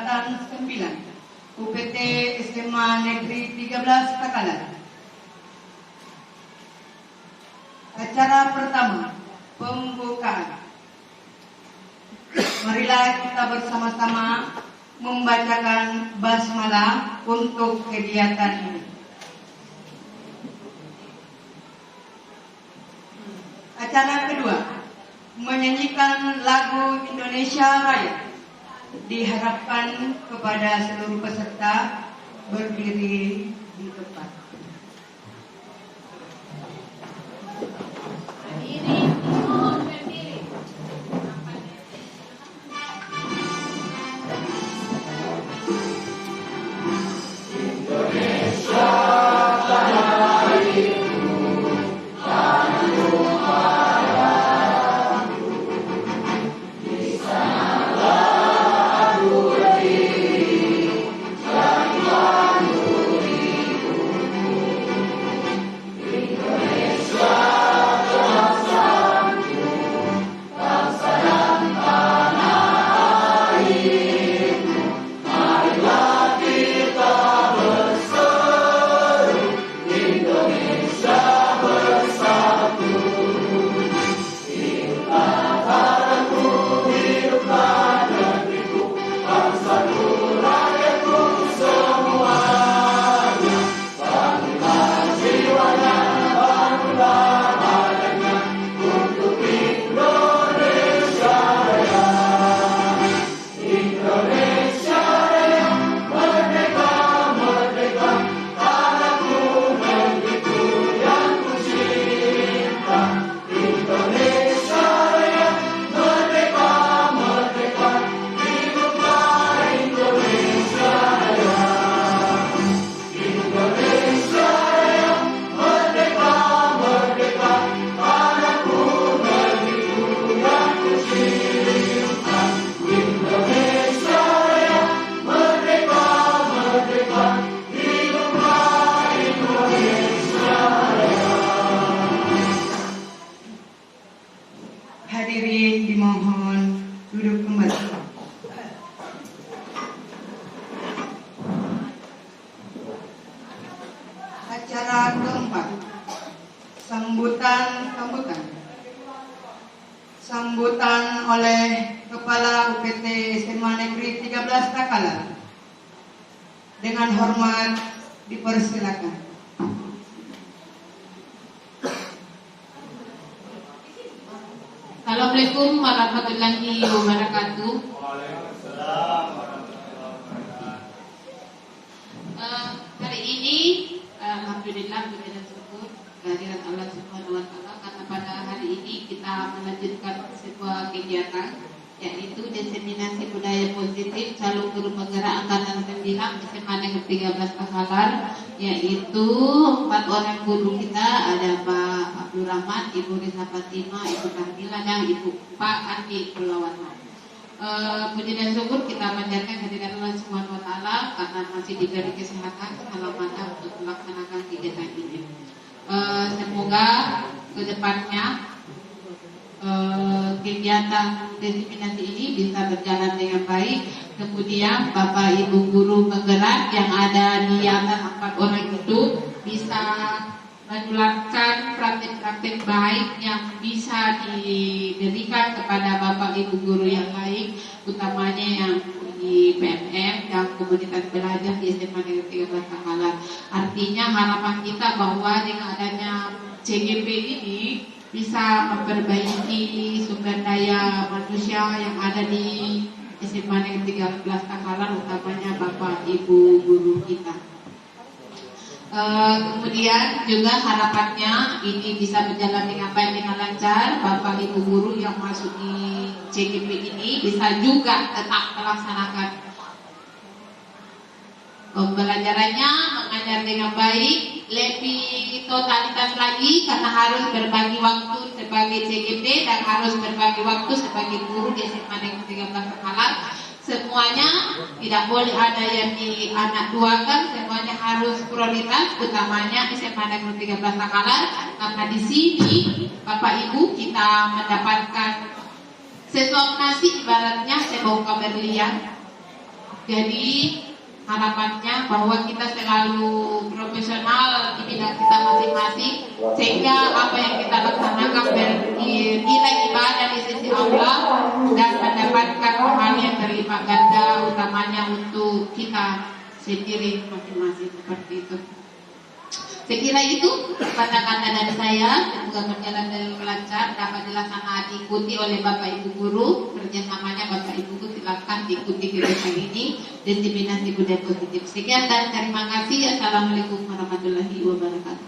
Angkatan 9 UPT SMA Negeri 13 Takalar. Acara pertama, pembukaan. Marilah kita bersama-sama membacakan basmalah untuk kegiatan ini. Acara kedua, menyanyikan lagu Indonesia Raya. Diharapkan kepada seluruh peserta berdiri di tempat. Hadirin dimohon duduk kembali. Acara keempat, sambutan oleh Kepala UPT SMA Negeri 13 Takalar. Dengan hormat dipersilakan. Assalamualaikum warahmatullahi wabarakatuh. Hari ini alhamdulillah puji dan syukur kehadirat Allah Subhanahu wa taala karena pada hari ini kita melanjutkan sebuah kegiatan yaitu diseminasi budaya positif calon guru penggerak angkatan 9 SMA Negeri 13 Takalar, yaitu 4 orang guru kita, ada Pak Abdul Rahman, Ibu Risa Fatima, Ibu Kamila, dan Ibu Pak Andi Pulawatma. Puji dan syukur kita panjatkan kehadirat Allah Subhanahu wa taala karena masih diberi kesehatan keselamatan untuk melaksanakan kegiatan ini. Semoga kedepannya kegiatan diseminasi ini bisa berjalan dengan baik. Kemudian Bapak Ibu guru penggerak yang ada di atas 4 orang itu bisa menularkan praktik-praktik baik yang bisa diberikan kepada Bapak Ibu guru yang lain, utamanya yang di PMM dan komunitas belajar di SMA Negeri 13 Takalar. Artinya harapan kita bahwa dengan adanya CGP ini bisa memperbaiki sumber daya manusia yang ada di SMA Negeri 13 Takalar, utamanya Bapak Ibu guru kita. Kemudian juga harapannya ini bisa berjalan dengan baik, dengan lancar. Bapak Ibu guru yang masuk di CGP ini bisa juga tetap melaksanakan pembelajarannya, mengajar dengan baik, lebih totalitas lagi karena harus berbagi waktu sebagai CGP dan harus berbagi waktu sebagai guru di SMA Negeri 13 Takalar. Semuanya tidak boleh ada yang di anak duakan, semuanya harus prioritas, utamanya SMA Negeri 13 Takalar, karena di sini Bapak Ibu kita mendapatkan sesuap nasi, ibaratnya sebongkah berlian. Jadi harapannya bahwa kita selalu profesional di bidang kita masing-masing, sehingga apa yang kita laksanakan bernilai ibadah di sisi Allah dan mendapatkan pahala yang berlipat ganda, utamanya untuk kita sendiri masing-masing, seperti itu. Saya kira itu kata-kata dari saya. Semoga berjalan dengan lancar, dapat dilaksanakan diikuti oleh Bapak Ibu guru. Kerjasamanya Bapak Ibu guru silakan diikuti kegiatan ini, diseminasi budaya positif. Sekian dan terima kasih. Assalamualaikum warahmatullahi wabarakatuh.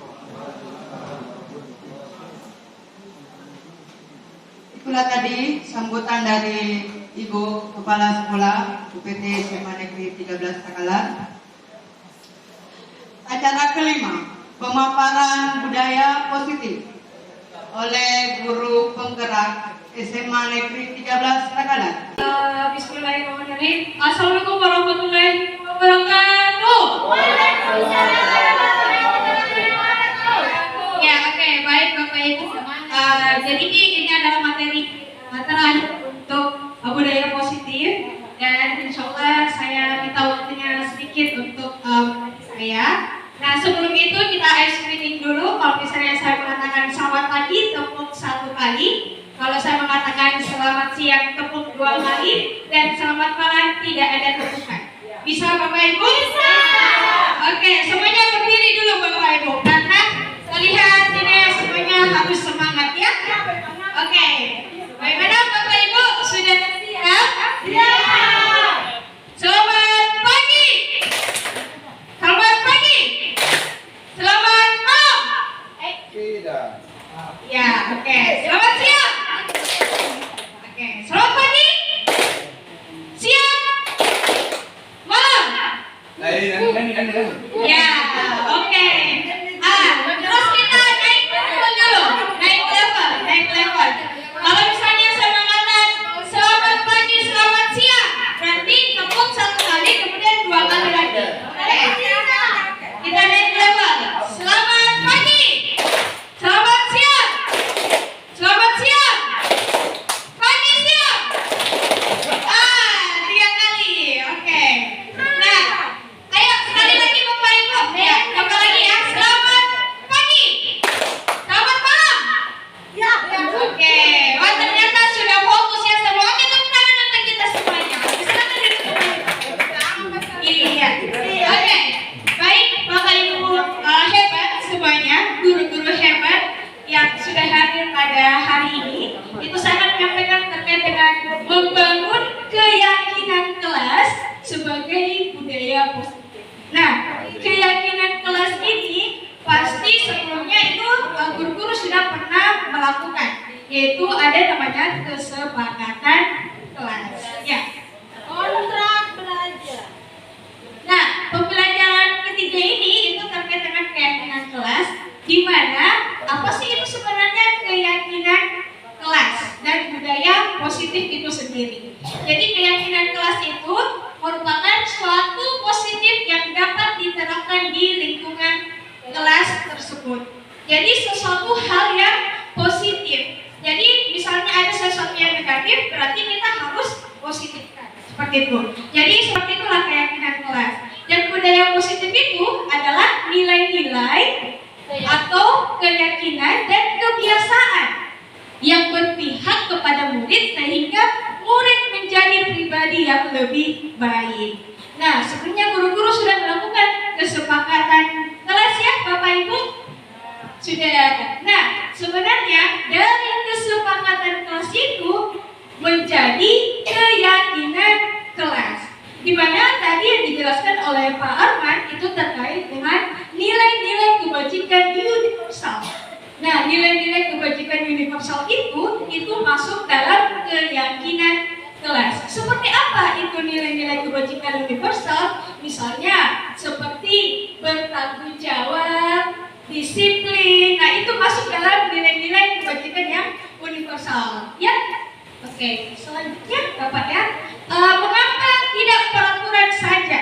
Itulah tadi sambutan dari Ibu Kepala Sekolah UPT SMA Negeri 13 Takalar. Acara kelima, pemaparan budaya positif oleh guru penggerak SMA Negeri 13 Takalar. Bismillahirrahmanirrahim. Assalamualaikum warahmatullahi wabarakatuh. Ya, oke, baik Bapak Ibu. Jadi ini adalah materi untuk budaya positif, dan insya Allah saya minta waktunya sedikit untuk saya. Nah, sebelum itu kita ice screening dulu. Kalau misalnya saya mengatakan selamat pagi, tepuk 1 kali. Kalau saya mengatakan selamat siang, tepuk 2 kali. Dan selamat malam, tidak ada tepukan. Bisa Bapak Ibu? Bisa. Oke, semuanya berdiri dulu Bapak Ibu, karena terlihat ini semuanya harus semangat ya. Oke, bagaimana Bapak Ibu? Sudah siap? Siap. Selamat pagi. Selamat pagi. Selamat malam. Tidak. Ya, oke. Selamat siang. Oke, selamat pagi. Siang. Malam. Ya, oke. Terus kita naik dulu. Naik level. Kalau misalnya saya mengatakan selamat pagi, selamat siang, berarti tepuk 1 kali, kemudian 2 kali lagi. Oke. Kita naik level. Selamat pagi. Selamat siang. Selamat siang. Pagi siang. 3 kali. Oke. Nah, ayo sekali lagi Bapak Ibu. Ya, coba lagi ya. Selamat pagi. Selamat malam. Ya. Oke. Wah, ternyata sudah fokus ya semuanya. Tepuk tangan untuk kita semuanya. Silakan duduk. Iya. Oke. Baik, Bapak Ibu hebat semuanya, guru-guru hebat yang sudah hadir pada hari ini. Itu sangat menyampaikan terkait dengan membangun keyakinan kelas sebagai budaya positif. Nah, keyakinan kelas ini pasti sebelumnya itu guru-guru sudah pernah melakukan, yaitu ada namanya kesepakatan kelas. Ya. Kontrak belajar. Nah, pembelajaran ketiga ini itu terkait dengan keyakinan kelas, di mana apa sih itu sebenarnya keyakinan kelas dan budaya positif itu sendiri. Jadi keyakinan kelas itu merupakan suatu positif yang dapat diterapkan di lingkungan kelas tersebut. Jadi sesuatu hal yang positif. Jadi misalnya ada sesuatu yang negatif, berarti kita harus positifkan. Seperti itu. Jadi seperti itulah keyakinan kelas. Dan budaya positif itu adalah nilai-nilai atau keyakinan dan kebiasaan yang berpihak kepada murid sehingga murid menjadi pribadi yang lebih baik. Nah, sebenarnya guru-guru sudah melakukan kesepakatan kelas ya, Bapak Ibu? Sudah. Nah, sebenarnya dari kesepakatan kelas itu menjadi keyakinan kelas, di mana tadi yang dijelaskan oleh Pak Arman itu terkait dengan nilai-nilai kebajikan universal. Nah, nilai-nilai kebajikan universal itu masuk dalam keyakinan kelas. Seperti apa itu nilai-nilai kebajikan universal? Misalnya seperti bertanggung jawab, disiplin. Nah, itu masuk dalam nilai-nilai kebajikan yang universal. Ya. Oke, selanjutnya Bapak ya, mengapa tidak peraturan saja?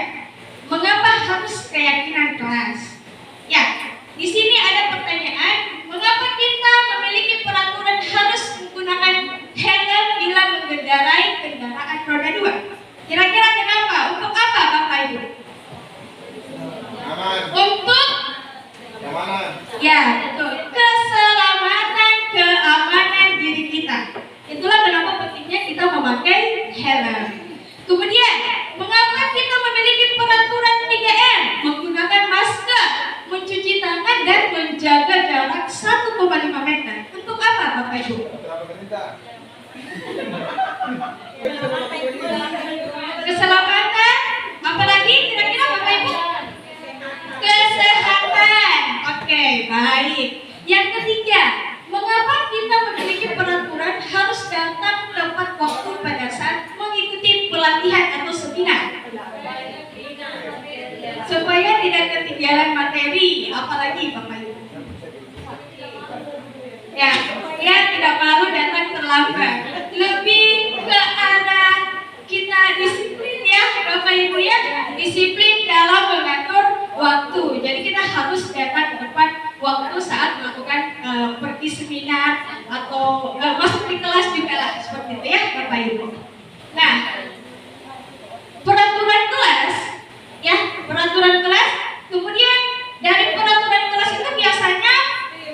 Mengapa harus keyakinan kelas? Ya, di sini ada pertanyaan, mengapa kita memiliki peraturan harus menggunakan helm bila mengendarai kendaraan roda 2? Kira-kira kenapa? Untuk apa Kita. Keselamatan, apa lagi kira-kira Bapak Ibu? Kesehatan. Oke, baik. Yang ketiga, mengapa kita memiliki peraturan harus datang tepat waktu pada saat mengikuti pelatihan atau seminar? Supaya tidak ketinggalan materi, apalagi Bapak Ibu. Ya, tidak malu datang terlambat. Lebih ke arah kita disiplin ya Bapak Ibu ya, disiplin dalam mengatur waktu. Jadi kita harus datang tepat waktu saat melakukan pergi seminar atau masuk di kelas juga lah, seperti itu ya Bapak Ibu. Nah, peraturan kelas ya, peraturan kelas, kemudian dari peraturan kelas itu biasanya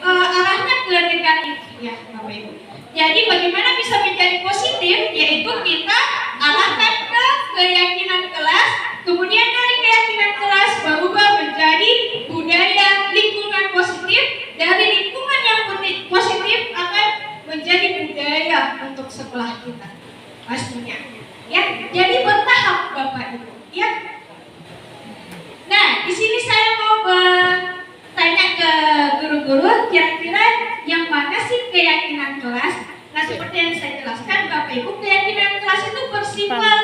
arahnya ke negatif ya Bapak Ibu. Jadi bagaimana bisa menjadi positif, yaitu kita arahkan ke keyakinan kelas, kemudian dari keyakinan kelas berubah menjadi budaya lingkungan positif, dari lingkungan yang positif akan menjadi budaya untuk sekolah kita pastinya ya. Jadi bertahap Bapak Ibu ya. Nah, di sini saya mau bertanya ke guru-guru, kira-kira yang mana sih keyakinan kelas? Nah, seperti yang saya jelaskan Bapak Ibu, keyakinan kelas itu bersifat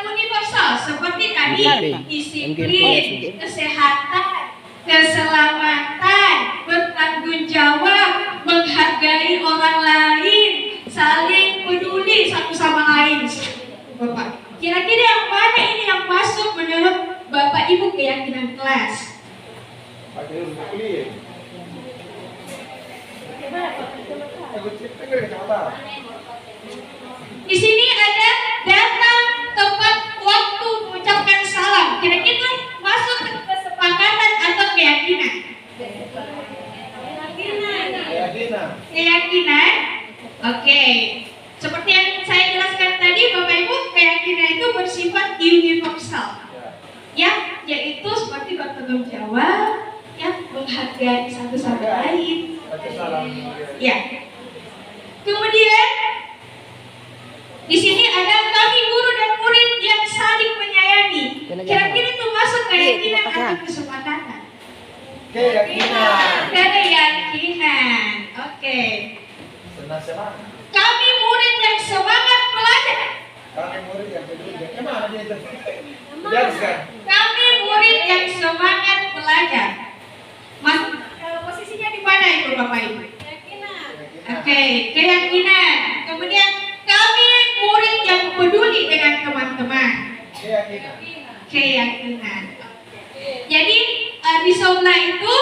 universal, seperti tadi disiplin, kesehatan, keselamatan, bertanggung jawab, menghargai orang lain, saling peduli satu sama lain. Bapak, kira-kira yang mana ini yang masuk menurut Bapak Ibu keyakinan kelas? Di sini ada datang tepat waktu mengucapkan salam. Kira-kira masuk ke kesepakatan atau keyakinan? Keyakinan. Oke. Seperti yang saya jelaskan tadi, Bapak Ibu, keyakinan itu bersifat universal. Ya, yaitu seperti bertanggung jawab, ya, menghargai satu sama lain. Ya. Kemudian di sini ada kami guru dan murid yang saling menyayangi. Kira-kira itu masuk keyakinan atau kesepakatan? Keyakinan. Keyakinan. Oke. Kami murid yang semangat belajar. Kami murid yang peduli. Kemana dia itu? Jelaskan. Kami murid yang semangat belajar. Mas, posisinya di mana itu Bapak Ibu? Oke, keyakinan. Kemudian kami murid yang peduli dengan teman-teman. Keyakinan. Jadi di sebelah itu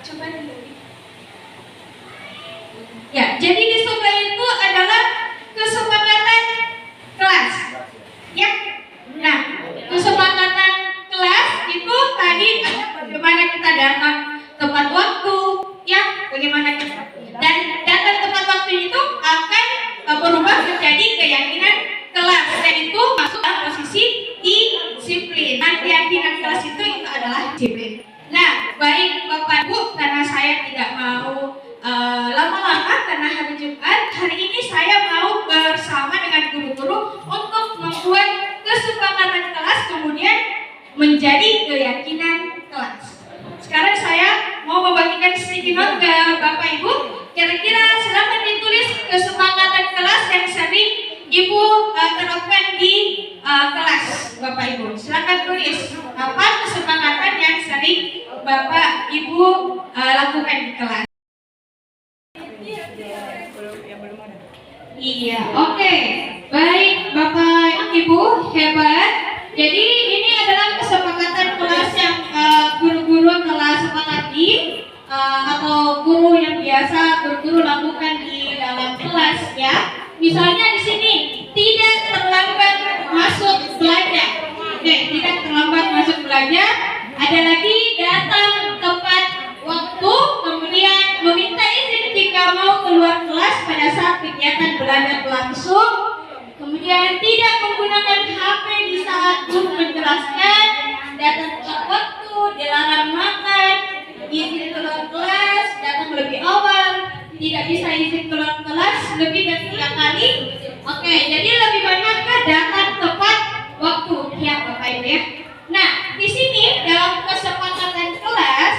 coba dulu. Ya, jadi di sebelah itu adalah kesepakatan kelas. Ya. Nah, kesepakatan kelas itu tadi ada bagaimana kita datang tepat waktu, ya, bagaimana kita dan datang tepat waktu itu akan berubah menjadi keyakinan kelas, dan itu masuk dalam posisi disiplin. Nah, keyakinan kelas itu adalah disiplin. Nah, baik Bapak Ibu, karena saya tidak mau lama-lama karena hari Jumat, hari ini saya mau bersama dengan guru-guru untuk membuat kesepakatan kelas kemudian menjadi keyakinan kelas. Sekarang saya mau membagikan sticky note ke Bapak Ibu. Kira-kira silakan ditulis kesepakatan kelas yang sering Ibu terapkan di kelas Bapak Ibu. Silakan tulis apa kesepakatan yang sering Bapak Ibu lakukan di kelas. Iya, oke. Baik Bapak Ibu, hebat. Jadi ini adalah kesepakatan kelas yang guru-guru telah sepakati atau guru yang biasa guru lakukan di dalam kelas ya. Misalnya di sini tidak terlambat masuk belajar. Oke, tidak terlambat masuk belajar. Ada lagi datang tepat waktu, kemudian meminta izin jika mau keluar kelas pada saat kegiatan belajar berlangsung. Kemudian tidak menggunakan HP di saat guru menjelaskan, datang tepat waktu, dilarang makan, izin keluar kelas, datang lebih awal, tidak bisa izin keluar lebih dari 3 kali? Oke, jadi lebih banyak ke datang tepat waktu ya Bapak Ibu ya. Nah, di sini dalam kesepakatan kelas,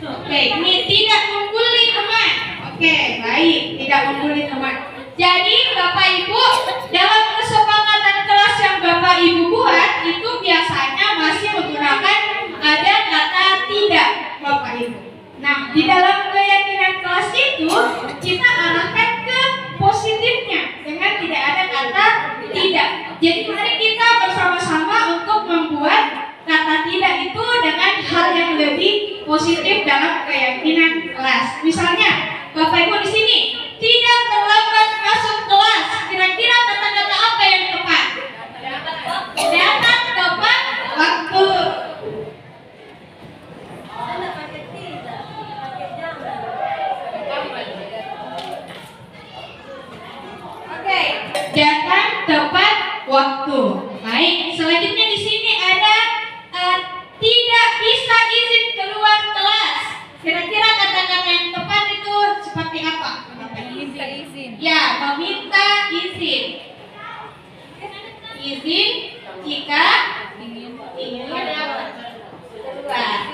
oke, ini tidak membuli teman. Oke, baik, tidak membuli teman. Jadi Bapak Ibu, dalam kesepakatan kelas yang Bapak Ibu buat itu biasanya masih menggunakan ada kata tidak, Bapak Ibu. Nah, di dalam keyakinan kelas itu kita arahkan ke positifnya dengan tidak ada kata tidak. Jadi mari kita bersama-sama untuk membuat kata tidak itu dengan hal yang lebih positif dalam keyakinan kelas. Misalnya, Bapak Ibu di sini tidak terlambat masuk kelas. Kira-kira kata-kata apa yang tepat? Datang tepat waktu. Oke, datang tepat waktu. Baik, selanjutnya di sini ada tidak bisa izin keluar kelas. Kira-kira kata-kata yang tepat itu seperti apa? Minta izin. Ya, meminta izin. Izin jika ingin keluar kelas.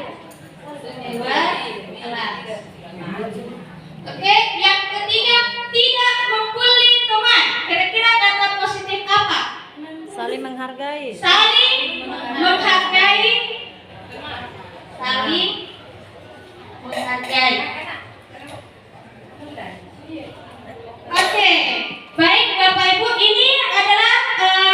Oke, yang ketiga tidak membuli teman. Kira-kira kata positif apa? Saling menghargai. Saling menghargai. Saling menghargai. Oke, baik Bapak Ibu, ini adalah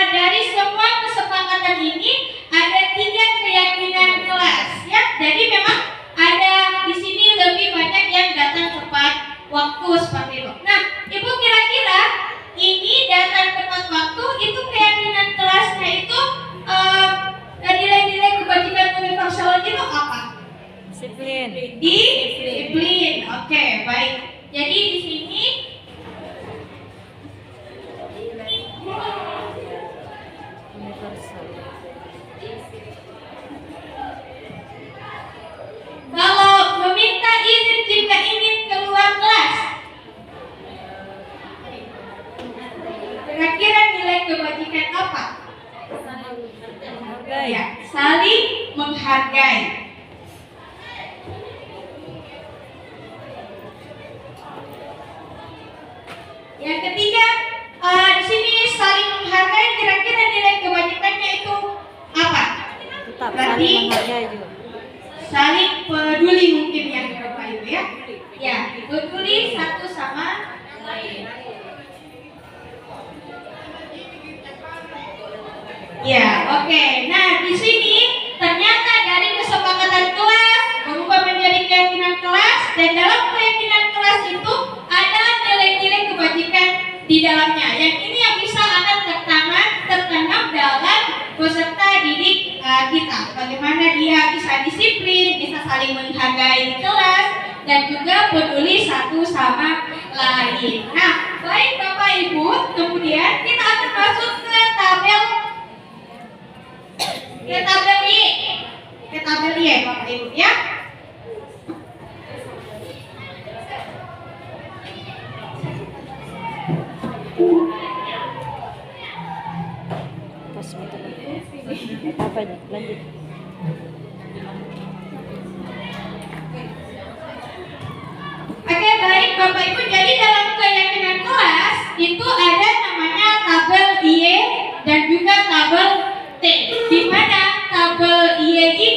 dari semua kesepakatan ini ada 3 keyakinan kelas ya. Jadi memang ada di sini lebih banyak yang datang tepat waktu seperti itu. Nah, Ibu kira-kira ini datang tepat waktu itu keyakinan kelasnya itu nilai-nilai kebajikan universal itu apa? Disiplin. Disiplin. Oke, baik. Jadi di sini Universal. kalau meminta izin jika ingin keluar kelas, kira-kira nilai kebajikan apa? Menghargai. Ya, saling menghargai. Yang ketiga, di sini saling menghargai. Kira-kira nilai kebajikannya itu apa? Tetap Berarti saling menghargai juga. saling peduli mungkin ya Bapak Ibu ya. Ya, peduli satu sama lain. Ya, oke. Nah, di sini ternyata dari kesepakatan kelas berubah menjadi keyakinan kelas, dan dalam keyakinan kelas itu ada nilai-nilai kebajikan di dalamnya. Yang ini yang bisa akan tertanam dalam peserta didik kita. Bagaimana dia bisa disiplin, bisa saling menghargai di kelas, dan juga peduli satu sama lain. Nah, baik Bapak Ibu, kemudian kita akan masuk ke tabel Y, Bapak Ibu ya. Pas betul. Apa aja? Lanjut. Oke, baik Bapak Ibu, jadi dalam keyakinan kelas itu ada namanya tabel Y dan juga tabel T. Di mana tabel Y ini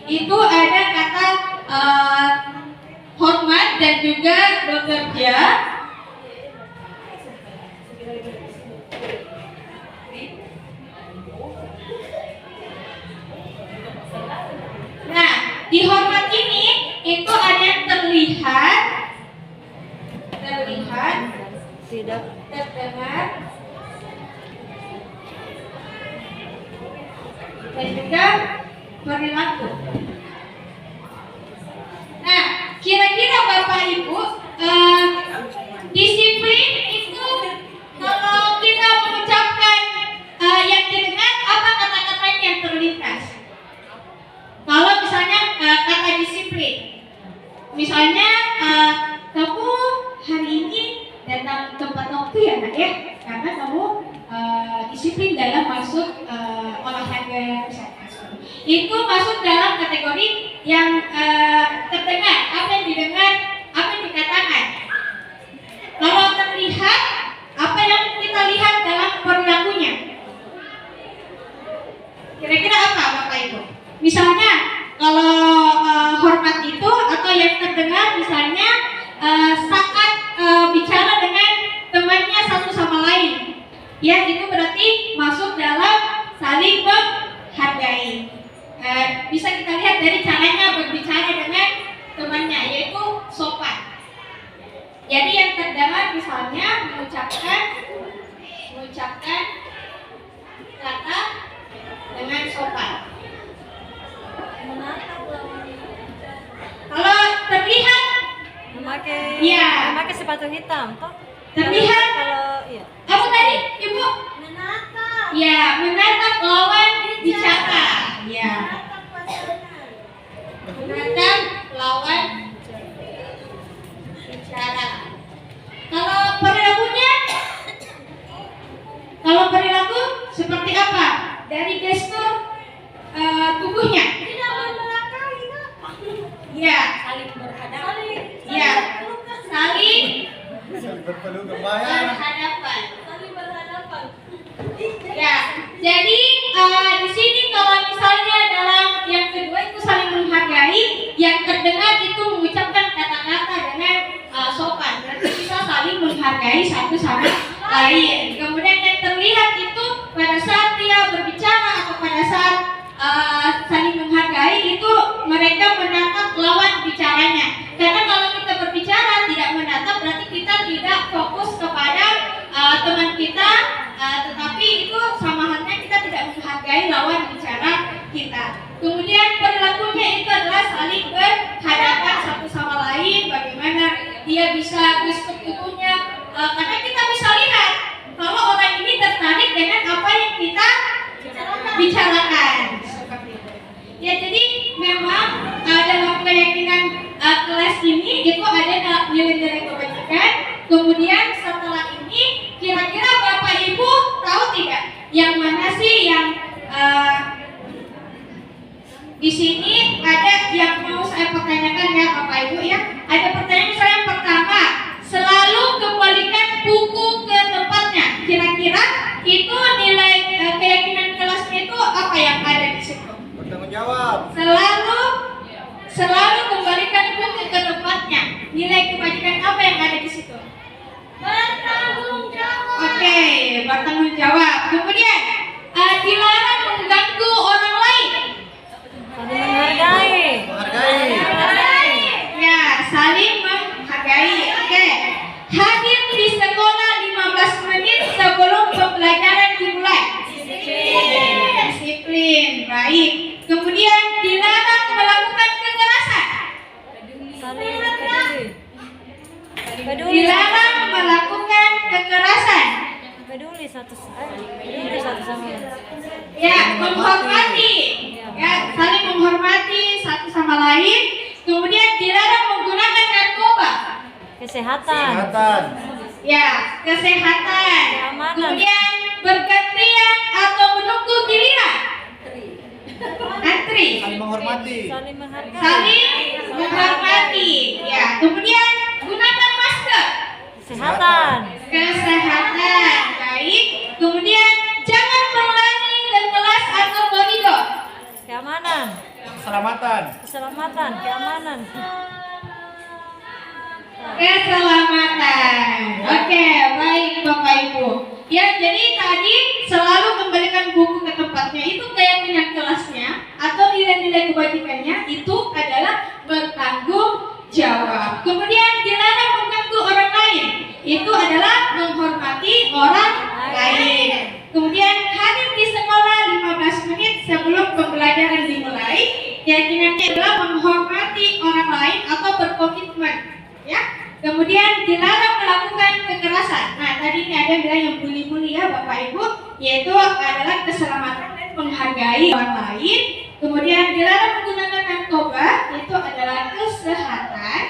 itu ada kata hormat dan juga bekerja. Nah, di hormat ini itu ada yang terlihat, Tidak. terdengar, dan juga perilaku. Nah, kira-kira Bapak Ibu, disiplin itu kalau kita mengucapkan yang didengar, apa kata-katanya yang terlintas? Kalau misalnya kata disiplin, misalnya kamu hari disiplin dalam masuk olahraga kesehatan. Itu masuk dalam kategori yang terdengar, apa yang didengar, apa yang dikatakan. Kalau terlihat, apa yang kita lihat dalam perilakunya? Kira-kira apa Bapak Ibu? Misalnya kalau hormat itu atau yang terdengar misalnya saat bicara dengan temannya satu sama lain, ya itu berarti masuk dalam saling menghargai. Bisa kita lihat dari caranya berbicara dengan temannya, yaitu sopan. Jadi yang terdengar misalnya mengucapkan kata dengan sopan. Kalau terlihat, memakai sepatu hitam, toh? Terlihat. Kalau iya. Apa tadi, Ibu? Ya, menatap lawan bicara. Ya. Menatap lawan bicara. Kalau perilaku seperti apa? Dari gestur tubuhnya. Ya. Saling berhadapan. Ya. Saling Berpelukan bahaya. berhadapan. Ya, jadi di sini kalau misalnya dalam yang kedua itu saling menghargai, yang terdengar itu mengucapkan kata-kata dengan sopan, berarti kita saling menghargai satu sama lain. Kemudian yang terlihat itu pada saat dia berbicara atau pada saat saling menghargai itu mereka menatap lawan bicaranya. Karena kalau kita berbicara tidak menatap berarti kita tidak fokus kepada teman kita, tetapi itu sama halnya kita tidak menghargai lawan bicara kita. Kemudian perilakunya itu adalah saling berhadapan satu sama lain. Bagaimana dia bisa gestur tubuhnya, karena kita bisa lihat kalau orang ini tertarik dengan apa yang kita bicarakan. Seperti itu. Ya, jadi memang dalam keyakinan kelas ini itu ada nilai-nilai kebajikan. Kemudian setelah ini kira-kira Bapak Ibu tahu tidak yang mana sih yang di sini ada yang mau saya pertanyakan ya Bapak Ibu ya. Ada pertanyaan misalnya yang pertama, selalu kembalikan buku ke tempatnya. Kira-kira itu nilai keyakinan kelasnya itu apa yang ada di situ? Bertanggung jawab. Selalu kembalikan buku ke tempatnya. Nilai kebajikan apa yang ada di situ? Bertanggung jawab. Oke, bertanggung jawab. Kemudian dilarang mengganggu orang lain. Saling menghargai. Ya, saling menghargai. Oke. Hadir di sekolah 15 menit sebelum pembelajaran dimulai. Disiplin. Baik. Kemudian dilarang melakukan kekerasan. Saling peduli. Dilarang melakukan kekerasan. Peduli satu sama lain. Ya, menghormati. Ya, saling menghormati satu sama lain. Kemudian dilarang menggunakan narkoba. Kesehatan. Ya, kesehatan. Keamanan. Kemudian bergantian atau menunggu giliran. Antri. Saling menghormati. Saling menghargai. Saling menghormati. Ya, kemudian gunakan masker. Kesehatan. Kesehatan. Baik. Kemudian jangan berlari ke kelas atau koridor. Keamanan. Keselamatan. Keamanan. Keselamatan. Oke, baik Bapak Ibu. Ya, jadi tadi selalu kembalikan buku ke tempatnya itu keyakinan kelasnya atau nilai-nilai kebajikannya itu adalah bertanggung jawab. Kemudian dilarang mengganggu orang lain. Itu adalah menghormati orang lain. Kemudian hadir di sekolah 15 menit sebelum pembelajaran dimulai. Keyakinannya adalah menghormati orang lain atau berkomitmen. Ya. Kemudian dilarang melakukan kekerasan. Nah, tadi ini ada yang bilang yang bully-bully ya Bapak Ibu, yaitu adalah keselamatan dan menghargai orang lain. Kemudian dilarang menggunakan narkoba, itu adalah kesehatan.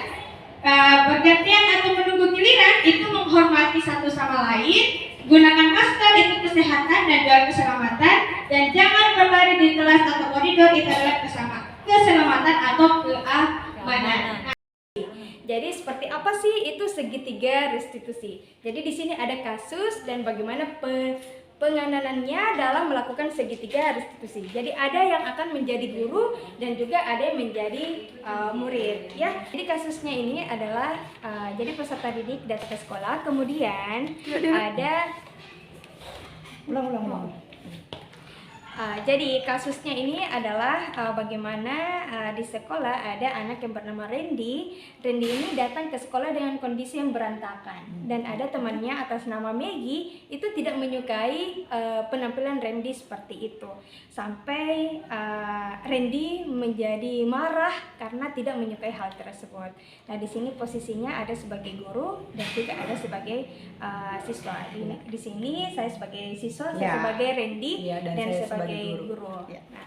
Bergantian atau menunggu giliran itu menghormati satu sama lain. Gunakan masker untuk kesehatan dan juga keselamatan, dan jangan berlari di kelas atau koridor, itu adalah keselamatan atau keamanan. Jadi seperti apa sih itu segitiga restitusi? Jadi di sini ada kasus dan bagaimana penanganannya dalam melakukan segitiga restitusi. Jadi ada yang akan menjadi guru dan juga ada yang menjadi murid, ya. Jadi kasusnya ini adalah jadi peserta didik datang ke sekolah, kemudian ada jadi kasusnya ini adalah bagaimana di sekolah ada anak yang bernama Randy. Randy ini datang ke sekolah dengan kondisi yang berantakan, dan ada temannya atas nama Maggie itu tidak menyukai penampilan Randy seperti itu, sampai Randy menjadi marah karena tidak menyukai hal tersebut. Nah, di sini posisinya ada sebagai guru dan juga ada sebagai siswa. Di sini saya sebagai siswa, saya sebagai Randy, dan sebagai guru. Ya. Nah,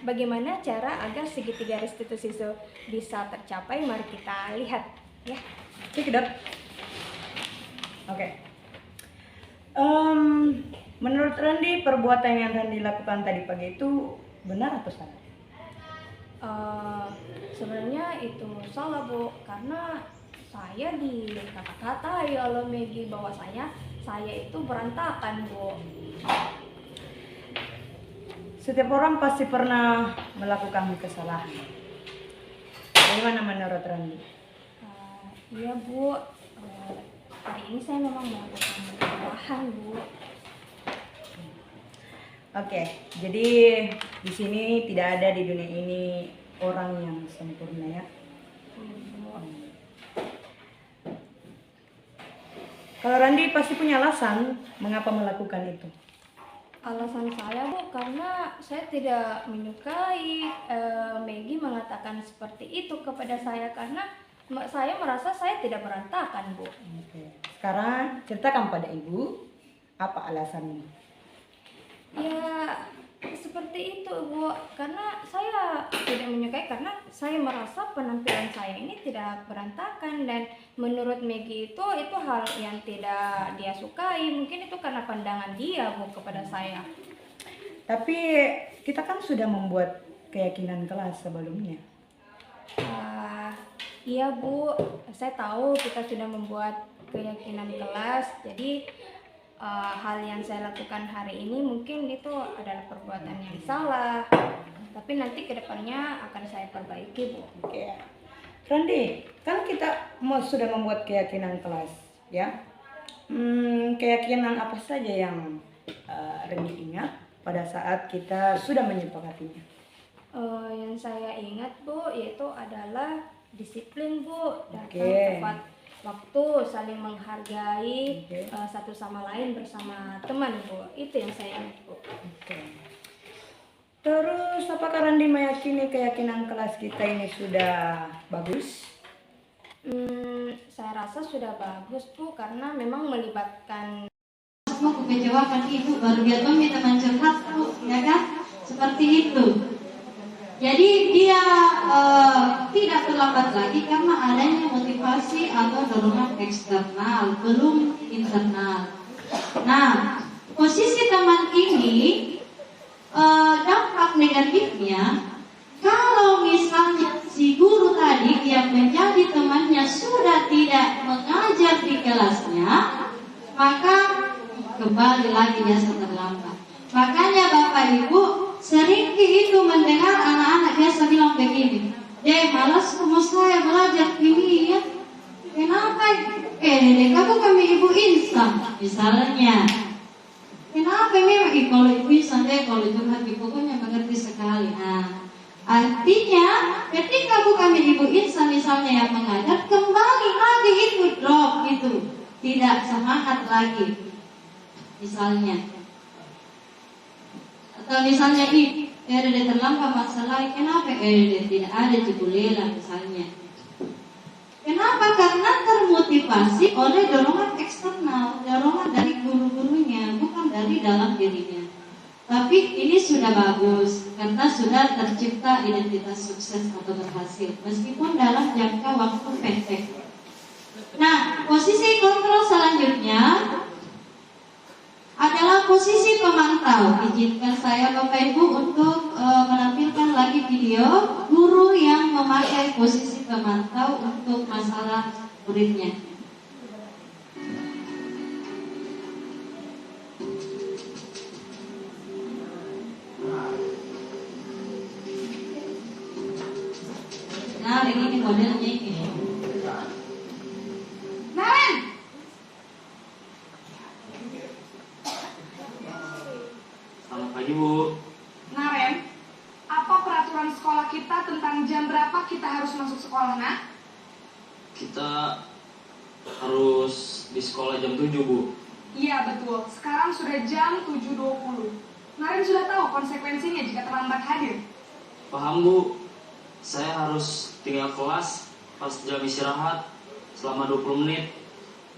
bagaimana cara agar segitiga restitusi itu bisa tercapai? Mari kita lihat, ya. Cekidot. Oke. Menurut Randy, perbuatan yang Randy lakukan tadi pagi itu benar atau salah? Sebenarnya itu salah, Bu, karena saya dikata-katai oleh Maggie bahwa saya itu berantakan, Bu. Setiap orang pasti pernah melakukan kesalahan. Bagaimana menurut Randy? Iya, Bu. Hari ini saya memang melakukan kesalahan, Bu. Oke, jadi di sini tidak ada di dunia ini orang yang sempurna, ya. Kalau Randy pasti punya alasan mengapa melakukan itu. Alasan saya, Bu, karena saya tidak menyukai Maggie mengatakan seperti itu kepada saya, karena saya merasa saya tidak berantakan, Bu. Oke. Sekarang ceritakan pada Ibu apa alasannya. Ya, seperti itu, Bu, karena saya tidak menyukai, karena saya merasa penampilan saya ini tidak berantakan, dan menurut Maggie itu hal yang tidak dia sukai. Mungkin itu karena pandangan dia, Bu, kepada saya. Tapi kita kan sudah membuat keyakinan kelas sebelumnya. Iya, Bu, saya tahu kita sudah membuat keyakinan kelas. Jadi hal yang saya lakukan hari ini mungkin itu adalah perbuatan yang salah, tapi nanti kedepannya akan saya perbaiki, Bu. Oke. Randy, kan kita sudah membuat keyakinan kelas, ya. Keyakinan apa saja yang Randy ingat pada saat kita sudah menyepakatinya? Yang saya ingat, Bu, yaitu adalah disiplin, Bu, datang Oke. tepat waktu, saling menghargai satu sama lain bersama teman, Bu. Itu yang saya ingat, Bu. Oke. Terus apakah Randy meyakini keyakinan kelas kita ini sudah bagus? Saya rasa sudah bagus, Bu, karena memang melibatkan Semua kekecewaan ibu baru dia temui teman curhat, Bu, ya kan? Seperti itu. Jadi dia tidak terlambat lagi karena adanya motivasi atau dorongan eksternal, belum internal. Nah, posisi teman ini dampak negatifnya, kalau misalnya si guru tadi yang menjadi temannya sudah tidak mengajar di kelasnya, maka kembali lagi dia terlambat. Makanya Bapak Ibu sering itu mendengar anak-anak biasa bilang begini, malas kamu saya belajar ini, ya. Kenapa? Kamu kami ibu insan misalnya. Kenapa memang kalau ibu insan kalau curhat pokoknya mengerti sekali. Nah, artinya ketika bukan ibu insan misalnya yang mengajar, kembali lagi itu drop gitu, tidak semangat lagi misalnya. Atau misalnya terlambat masalah, kenapa tidak ada cipulela misalnya. Kenapa? Karena termotivasi oleh dorongan eksternal, dorongan dari guru-gurunya, bukan dari dalam dirinya. Tapi ini sudah bagus karena sudah tercipta identitas sukses atau berhasil, meskipun dalam jangka waktu pendek. Nah, posisi kontrol selanjutnya adalah posisi pemantau. Izinkan saya Bapak Ibu untuk menampilkan lagi video guru yang memakai posisi pemantau untuk masalah muridnya. Nah, ini modelnya ini. Naren, Selamat pagi, Bu. Naren, apa peraturan sekolah kita tentang jam berapa kita harus masuk sekolah, nak? Kita harus di sekolah jam 7, Bu. Iya, betul. Sekarang sudah jam 7.20. Naren sudah tahu konsekuensinya jika terlambat hadir. Paham, Bu. Saya harus tinggal kelas pas jam istirahat selama 20 menit.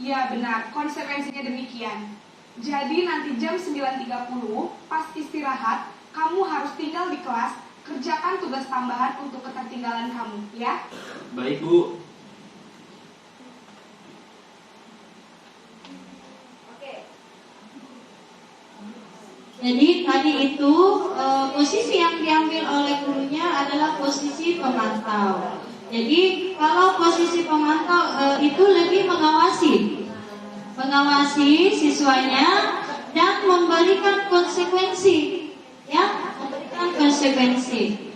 Iya, benar. Konsekuensinya demikian. Jadi nanti jam 9.30 pas istirahat, kamu harus tinggal di kelas, kerjakan tugas tambahan untuk ketertinggalan kamu, ya? Baik, Bu. Jadi tadi itu posisi yang diambil oleh gurunya adalah posisi pemantau. Jadi kalau posisi pemantau itu lebih mengawasi siswanya dan memberikan konsekuensi, ya, memberikan konsekuensi.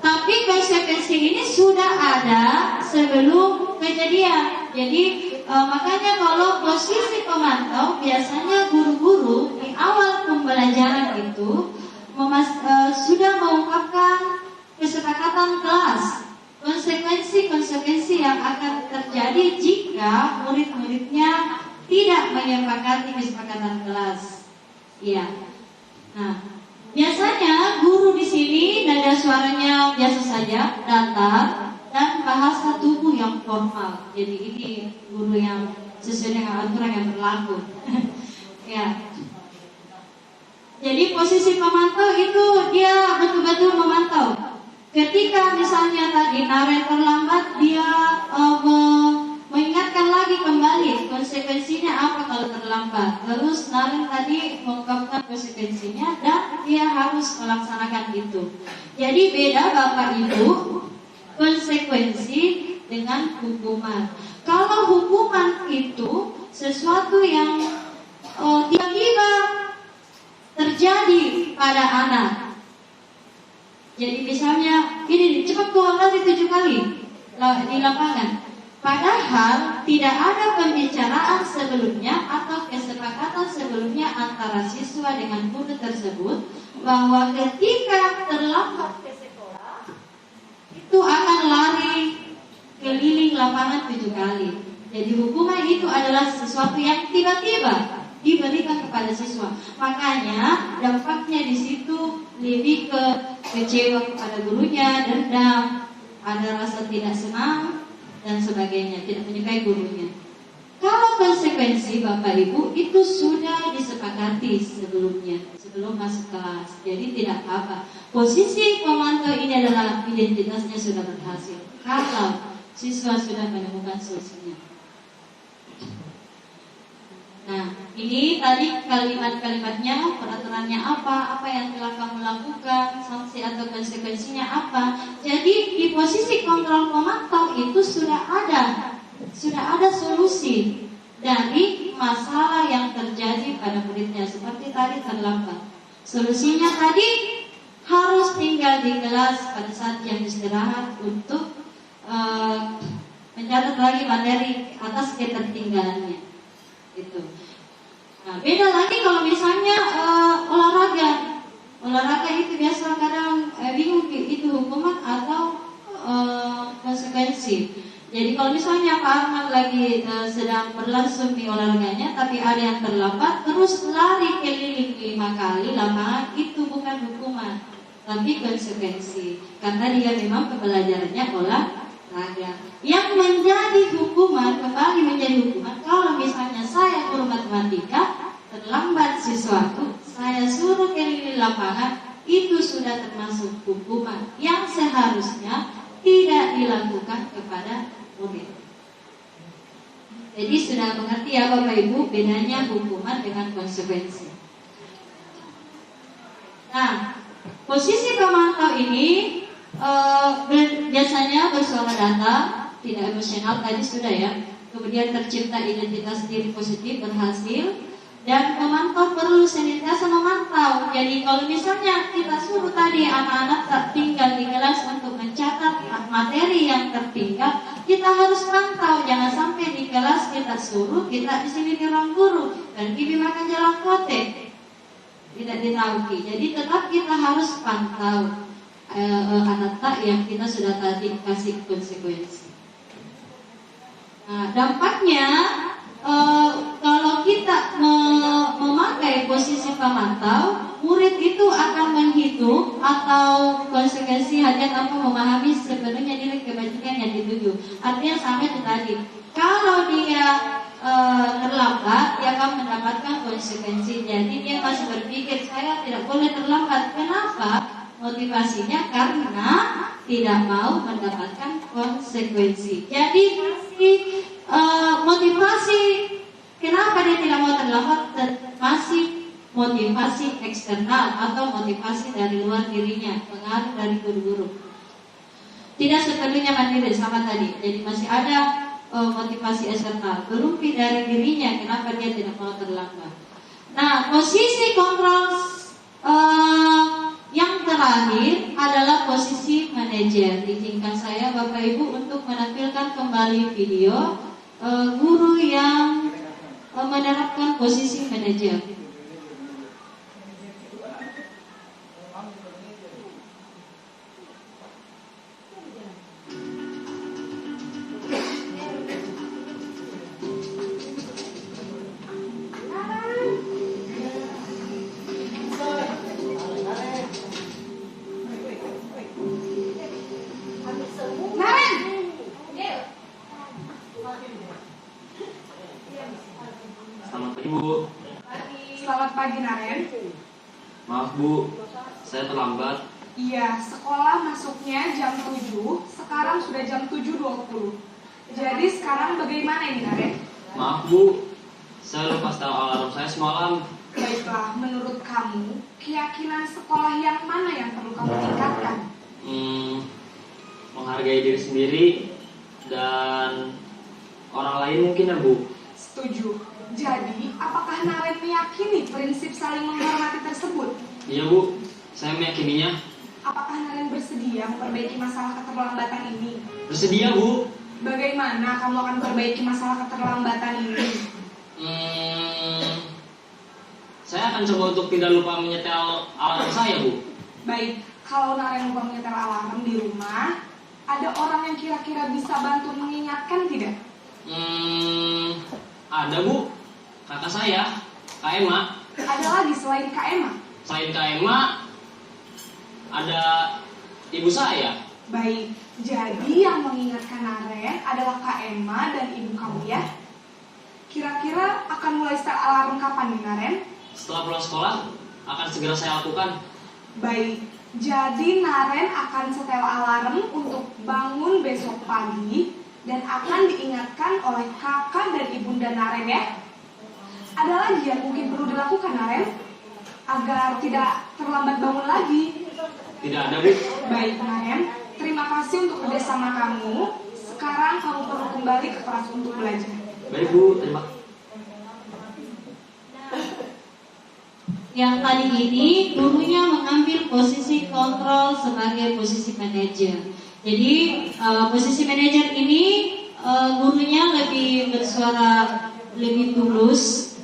Tapi konsekuensi ini sudah ada sebelum kejadian. Jadi makanya kalau posisi pemantau biasanya guru-guru di awal pembelajaran itu sudah mengungkapkan kesepakatan kelas, konsekuensi yang akan terjadi jika murid-muridnya tidak menyepakati kesepakatan kelas. Iya. Nah, biasanya guru di sini nada suaranya biasa saja, datar, dan bahasa tubuh yang formal. Jadi ini guru yang sesuai dengan aturan yang berlaku. Ya. Jadi posisi pemantau itu dia betul-betul memantau. Ketika misalnya tadi Naren terlambat, dia mengingatkan lagi kembali konsekuensinya apa kalau terlambat. Terus Naren tadi mengungkapkan konsekuensinya dan dia harus melaksanakan itu. Jadi beda Bapak Ibu, konsekuensi dengan hukuman. Kalau hukuman itu sesuatu yang tiba-tiba terjadi pada anak. Jadi misalnya ini cepat keluar lari 7 kali di lapangan. Padahal tidak ada pembicaraan sebelumnya atau kesepakatan sebelumnya antara siswa dengan guru tersebut bahwa ketika terlambat ke sekolah itu akan lari keliling lapangan 7 kali. Jadi hukuman itu adalah sesuatu yang tiba-tiba diberikan kepada siswa. Makanya dampaknya di situ lebih ke kecewa kepada gurunya, dendam, ada rasa tidak senang dan sebagainya, tidak menyukai gurunya. Kalau konsekuensi Bapak Ibu itu sudah disepakati sebelumnya, sebelum masuk kelas. Jadi tidak apa-apa. Posisi pemantau ini adalah identitasnya sudah berhasil. Kalau siswa sudah menemukan solusinya. Nah, ini tadi kalimat-kalimatnya, peraturannya apa yang telah kamu lakukan, sanksi atau konsekuensinya apa. Jadi di posisi kontrol pemantau itu sudah ada solusi dari masalah yang terjadi pada muridnya. Seperti tadi terlambat. Solusinya tadi harus tinggal di kelas pada saat jam istirahat untuk mencatat lagi materi atas ketertinggalannya. Gitu. Nah, beda lagi kalau misalnya olahraga itu biasa kadang bingung itu hukuman atau konsekuensi. Jadi kalau misalnya Pak Arman lagi sedang berlangsung di olahraganya, tapi ada yang terlambat terus lari keliling 5 kali lapangan, itu bukan hukuman, tapi konsekuensi. Karena dia memang pembelajarannya olahraga. Yang menjadi hukuman, kembali menjadi hukuman kalau misalnya saya guru matematika terlambat sesuatu, saya suruh keliling lapangan, itu sudah termasuk hukuman yang seharusnya tidak dilakukan kepada murid. Jadi sudah mengerti ya Bapak Ibu bedanya hukuman dengan konsekuensi. Nah, posisi pemantau ini biasanya bersuara data, tidak emosional tadi sudah ya. Kemudian tercipta identitas diri positif berhasil. Dan pemantau perlu senantiasa memantau. Jadi kalau misalnya kita suruh tadi anak-anak tertinggal di kelas untuk mencatat materi yang tertinggal, kita harus pantau. Jangan sampai di kelas kita suruh, kita di sini di ruang guru dan bibi makan jalan kote, tidak ditauki. Jadi tetap kita harus pantau anak yang kita sudah tadi kasih konsekuensi. Nah, dampaknya kalau kita memakai posisi pemantau, murid itu akan menghitung atau konsekuensi hanya tanpa memahami sebenarnya nilai kebajikan yang dituju. Artinya sama itu tadi. Kalau dia terlambat, dia akan mendapatkan konsekuensi. Jadi dia masih berpikir saya tidak boleh terlambat. Kenapa? Motivasinya karena tidak mau mendapatkan konsekuensi. Jadi masih motivasi kenapa dia tidak mau terlambat masih motivasi eksternal atau motivasi dari luar dirinya, pengaruh dari guru-guru. Tidak sepenuhnya mandiri sama tadi. Jadi masih ada motivasi eksternal, berumpi dari dirinya kenapa dia tidak mau terlambat. Nah, posisi kontrol yang terakhir adalah posisi manajer. Izinkan saya Bapak Ibu untuk menampilkan kembali video guru yang menerapkan posisi manajer. Selamat pagi Bu. Selamat pagi Naren. Maaf Bu, saya terlambat. Iya, sekolah masuknya jam 7, sekarang sudah jam 7.20. Jadi sekarang bagaimana ini Naren? Maaf Bu, saya lupa setel alarm saya semalam. Baiklah, menurut kamu, keyakinan sekolah yang mana yang perlu kamu tingkatkan? Menghargai diri sendiri dan orang lain mungkin ya Bu. Setuju. Jadi, apakah Naren meyakini prinsip saling menghormati tersebut? Iya Bu, saya meyakininya. Apakah Naren bersedia memperbaiki masalah keterlambatan ini? Bersedia Bu. Bagaimana kamu akan memperbaiki masalah keterlambatan ini? Saya akan coba untuk tidak lupa menyetel alarm saya Bu. Baik, kalau Naren lupa menyetel alarm di rumah, ada orang yang kira-kira bisa bantu mengingatkan tidak? Ada Bu, kakak saya, Kak Emma. Ada lagi selain Kak Emma? Selain Kak Emma, ada ibu saya. Baik, jadi yang mengingatkan Naren adalah Kak Emma dan ibu kamu ya? Kira-kira akan mulai start alarm kapan nih Naren? Setelah pulang sekolah, akan segera saya lakukan. Baik, jadi Naren akan setel alarm untuk bangun besok pagi dan akan diingatkan oleh kakak dan ibunda Naren ya. Ada lagi yang mungkin perlu dilakukan Naren agar tidak terlambat bangun lagi? Tidak ada Bu. Baik Naren, terima kasih untuk kerjasama kamu. Sekarang kamu perlu kembali ke kelas untuk belajar. Baik Bu, terima kasih. Yang tadi ini gurunya mengambil posisi kontrol sebagai posisi manajer. Jadi posisi manajer ini gurunya lebih bersuara lebih tulus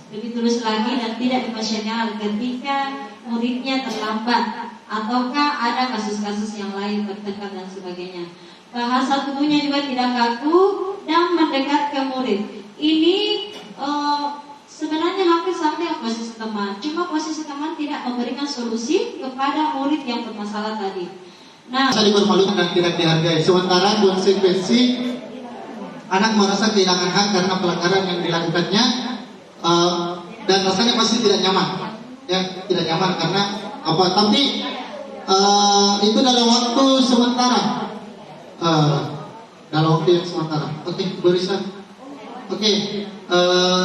lagi dan tidak emosional ketika muridnya terlambat ataukah ada kasus-kasus yang lain bertengkar dan sebagainya. Bahasa tubuhnya juga tidak kaku dan mendekat ke murid. Ini sebenarnya hampir sama dengan posisi teman, cuma posisi teman tidak memberikan solusi kepada murid yang bermasalah tadi. Nah, saya dipermalukan dan tidak dihargai. Sementara konsekuensi anak merasa kehilangan hak karena pelanggaran yang dilakukannya dan rasanya pasti tidak nyaman, ya tidak nyaman karena apa? Tapi itu dalam waktu sementara, dalam waktu yang sementara. Oke, Barisan. Oke,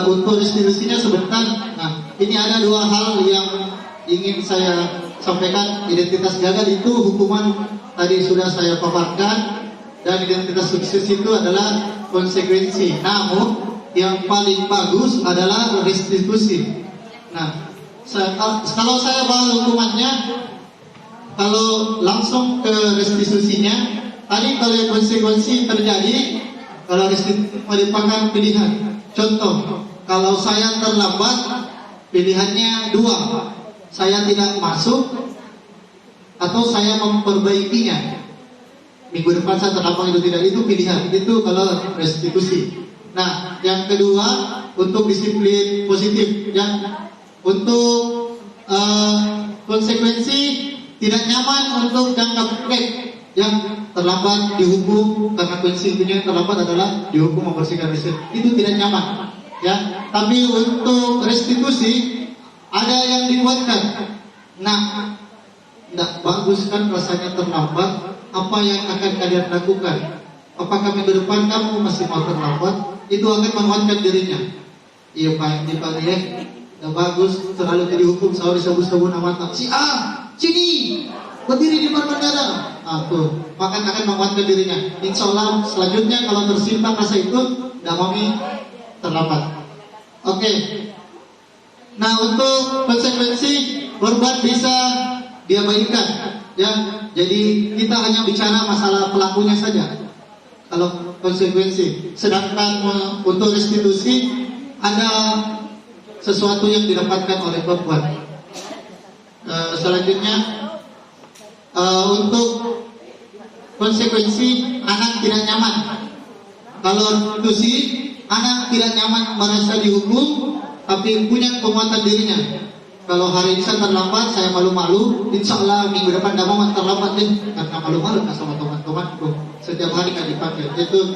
untuk restitusinya sebentar. Nah, ini ada dua hal yang ingin saya sampaikan. Identitas gagal itu hukuman tadi sudah saya paparkan, dan identitas sukses itu adalah konsekuensi. Namun yang paling bagus adalah restitusi. Nah, kalau saya bahas hukumannya, kalau langsung ke restitusinya, tadi kalau konsekuensi terjadi, kalau restitusi merupakan pilihan. Contoh, kalau saya terlambat, pilihannya dua, saya tidak masuk atau saya memperbaikinya. Minggu depan saya terlambat itu tidak, itu pilihan. Itu kalau restitusi. Nah, yang kedua untuk disiplin positif, yang untuk konsekuensi tidak nyaman untuk jangka pendek, yang terlambat dihukum karena konsekuensinya terlambat adalah dihukum membersihkan resit, itu tidak nyaman, ya. Tapi untuk restitusi ada yang dibuatkan. Nah, tidak bagus kan rasanya terlambat. Apa yang akan kalian lakukan? Apakah minggu depan kamu masih mau terlambat? Itu akan menguatkan dirinya. Iya Pak, ini Pak ya, tidak bagus terlalu dihukum selalu disebut-sebut nama tak. Si A, sini, berdiri di depan bandara. Tuh, maka akan menguatkan dirinya. Insya Allah selanjutnya kalau tersimpan rasa itu, tidak mau terlambat. Oke. Nah, untuk konsekuensi korban bisa diabaikan, ya. Jadi kita hanya bicara masalah pelakunya saja. Kalau konsekuensi, sedangkan untuk restitusi ada sesuatu yang didapatkan oleh korban. Selanjutnya untuk konsekuensi, anak tidak nyaman. Kalau restitusi, anak tidak nyaman merasa dihukum, tapi punya penguatan dirinya. Kalau hari ini saya terlambat, saya malu-malu, insya Allah minggu depan tidak mau terlambat deh, karena malu-malu kan sama teman-temanku. Setiap hari kan dipanggil. Itu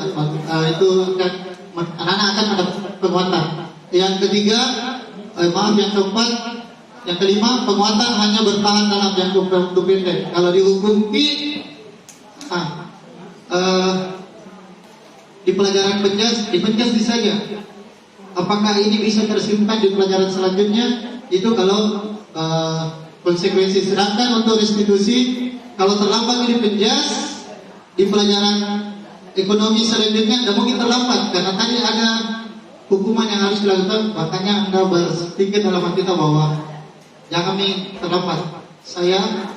kan anak-anak akan ada penguatan. Yang ketiga, yang kelima, penguatan hanya bertahan dalam jangka waktu pendek. Kalau dihukum di pelajaran dipenjas saja. Apakah ini bisa tersimpan di pelajaran selanjutnya? Itu kalau konsekuensi. Sedangkan untuk restitusi, kalau terlambat dipenjas, di pelajaran ekonomi selanjutnya tidak mungkin terlambat, karena tadi ada hukuman yang harus dilakukan. Makanya Anda berpikir dalam hati kita bahwa jangan terlambat. Saya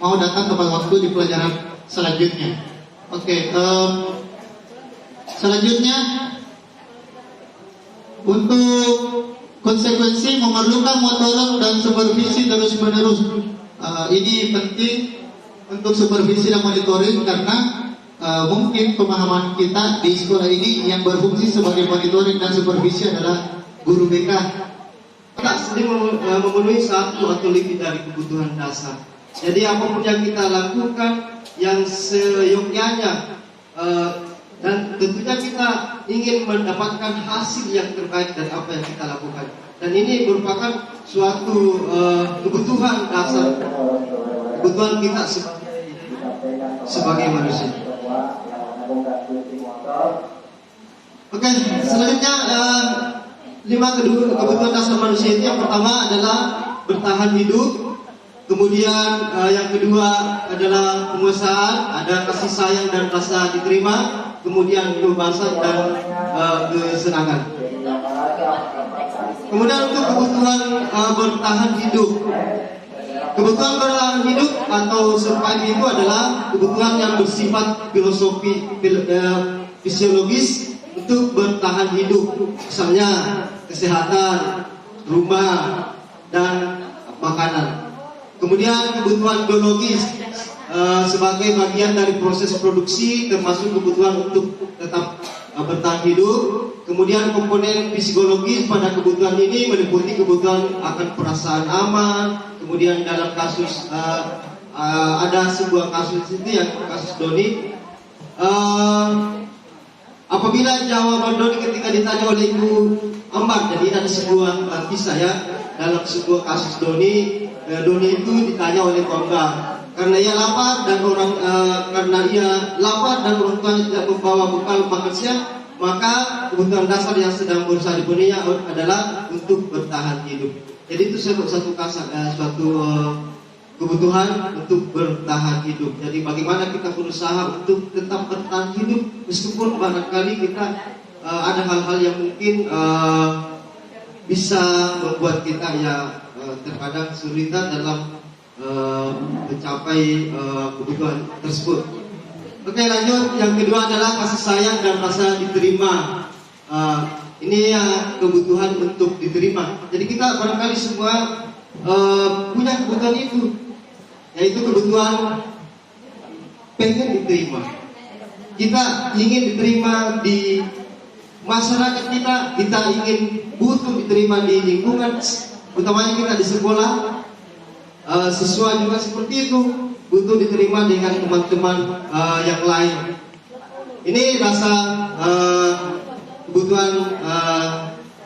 mau datang tepat waktu di pelajaran selanjutnya. Oke, selanjutnya untuk konsekuensi memerlukan monitoring dan supervisi terus-menerus. Ini penting untuk supervisi dan monitoring karena mungkin pemahaman kita di sekolah ini yang berfungsi sebagai monitoring dan supervisi adalah guru BK. Kita sering memenuhi satu atau lebih dari kebutuhan dasar. Jadi apapun yang kita lakukan yang seyogyanya, dan tentunya kita ingin mendapatkan hasil yang terbaik dari apa yang kita lakukan. Dan ini merupakan suatu kebutuhan dasar, kebutuhan kita sebagai manusia. Oke, selanjutnya 5 kebutuhan dasar manusia itu, yang pertama adalah bertahan hidup. Kemudian yang kedua adalah penguasaan, ada kasih sayang dan rasa diterima. Kemudian kebebasan dan kesenangan. Kemudian untuk kebutuhan bertahan hidup. Kebutuhan bertahan hidup atau survival itu adalah kebutuhan yang bersifat fisiologis untuk bertahan hidup. Misalnya kesehatan, rumah, dan makanan. Kemudian kebutuhan biologis sebagai bagian dari proses produksi, termasuk kebutuhan untuk tetap bertahan hidup. Kemudian komponen psikologis pada kebutuhan ini meliputi kebutuhan akan perasaan aman. Kemudian dalam kasus ada sebuah kasus itu yang kasus Doni. Apabila jawaban Doni ketika ditanya oleh Ibu Ambar, jadi ada sebuah kisah ya dalam sebuah kasus Doni. Doni itu ditanya oleh Ambar karena ia lapar dan orang tua tidak membawa bekal makan siang, maka kebutuhan dasar yang sedang berusaha dipenuhinya adalah untuk bertahan hidup. Jadi itu suatu kebutuhan untuk bertahan hidup. Jadi bagaimana kita berusaha untuk tetap bertahan hidup meskipun barangkali kita ada hal-hal yang mungkin bisa membuat kita terkadang kesulitan dalam mencapai kebutuhan tersebut. Oke, lanjut. Yang kedua adalah kasih sayang dan rasa diterima. Ini kebutuhan untuk diterima. Jadi kita barangkali semua punya kebutuhan itu, yaitu kebutuhan pengen diterima. Kita ingin diterima di masyarakat kita ingin butuh diterima di lingkungan, utamanya kita di sekolah. Siswa juga seperti itu, butuh diterima dengan teman-teman yang lain. Ini rasa kebutuhan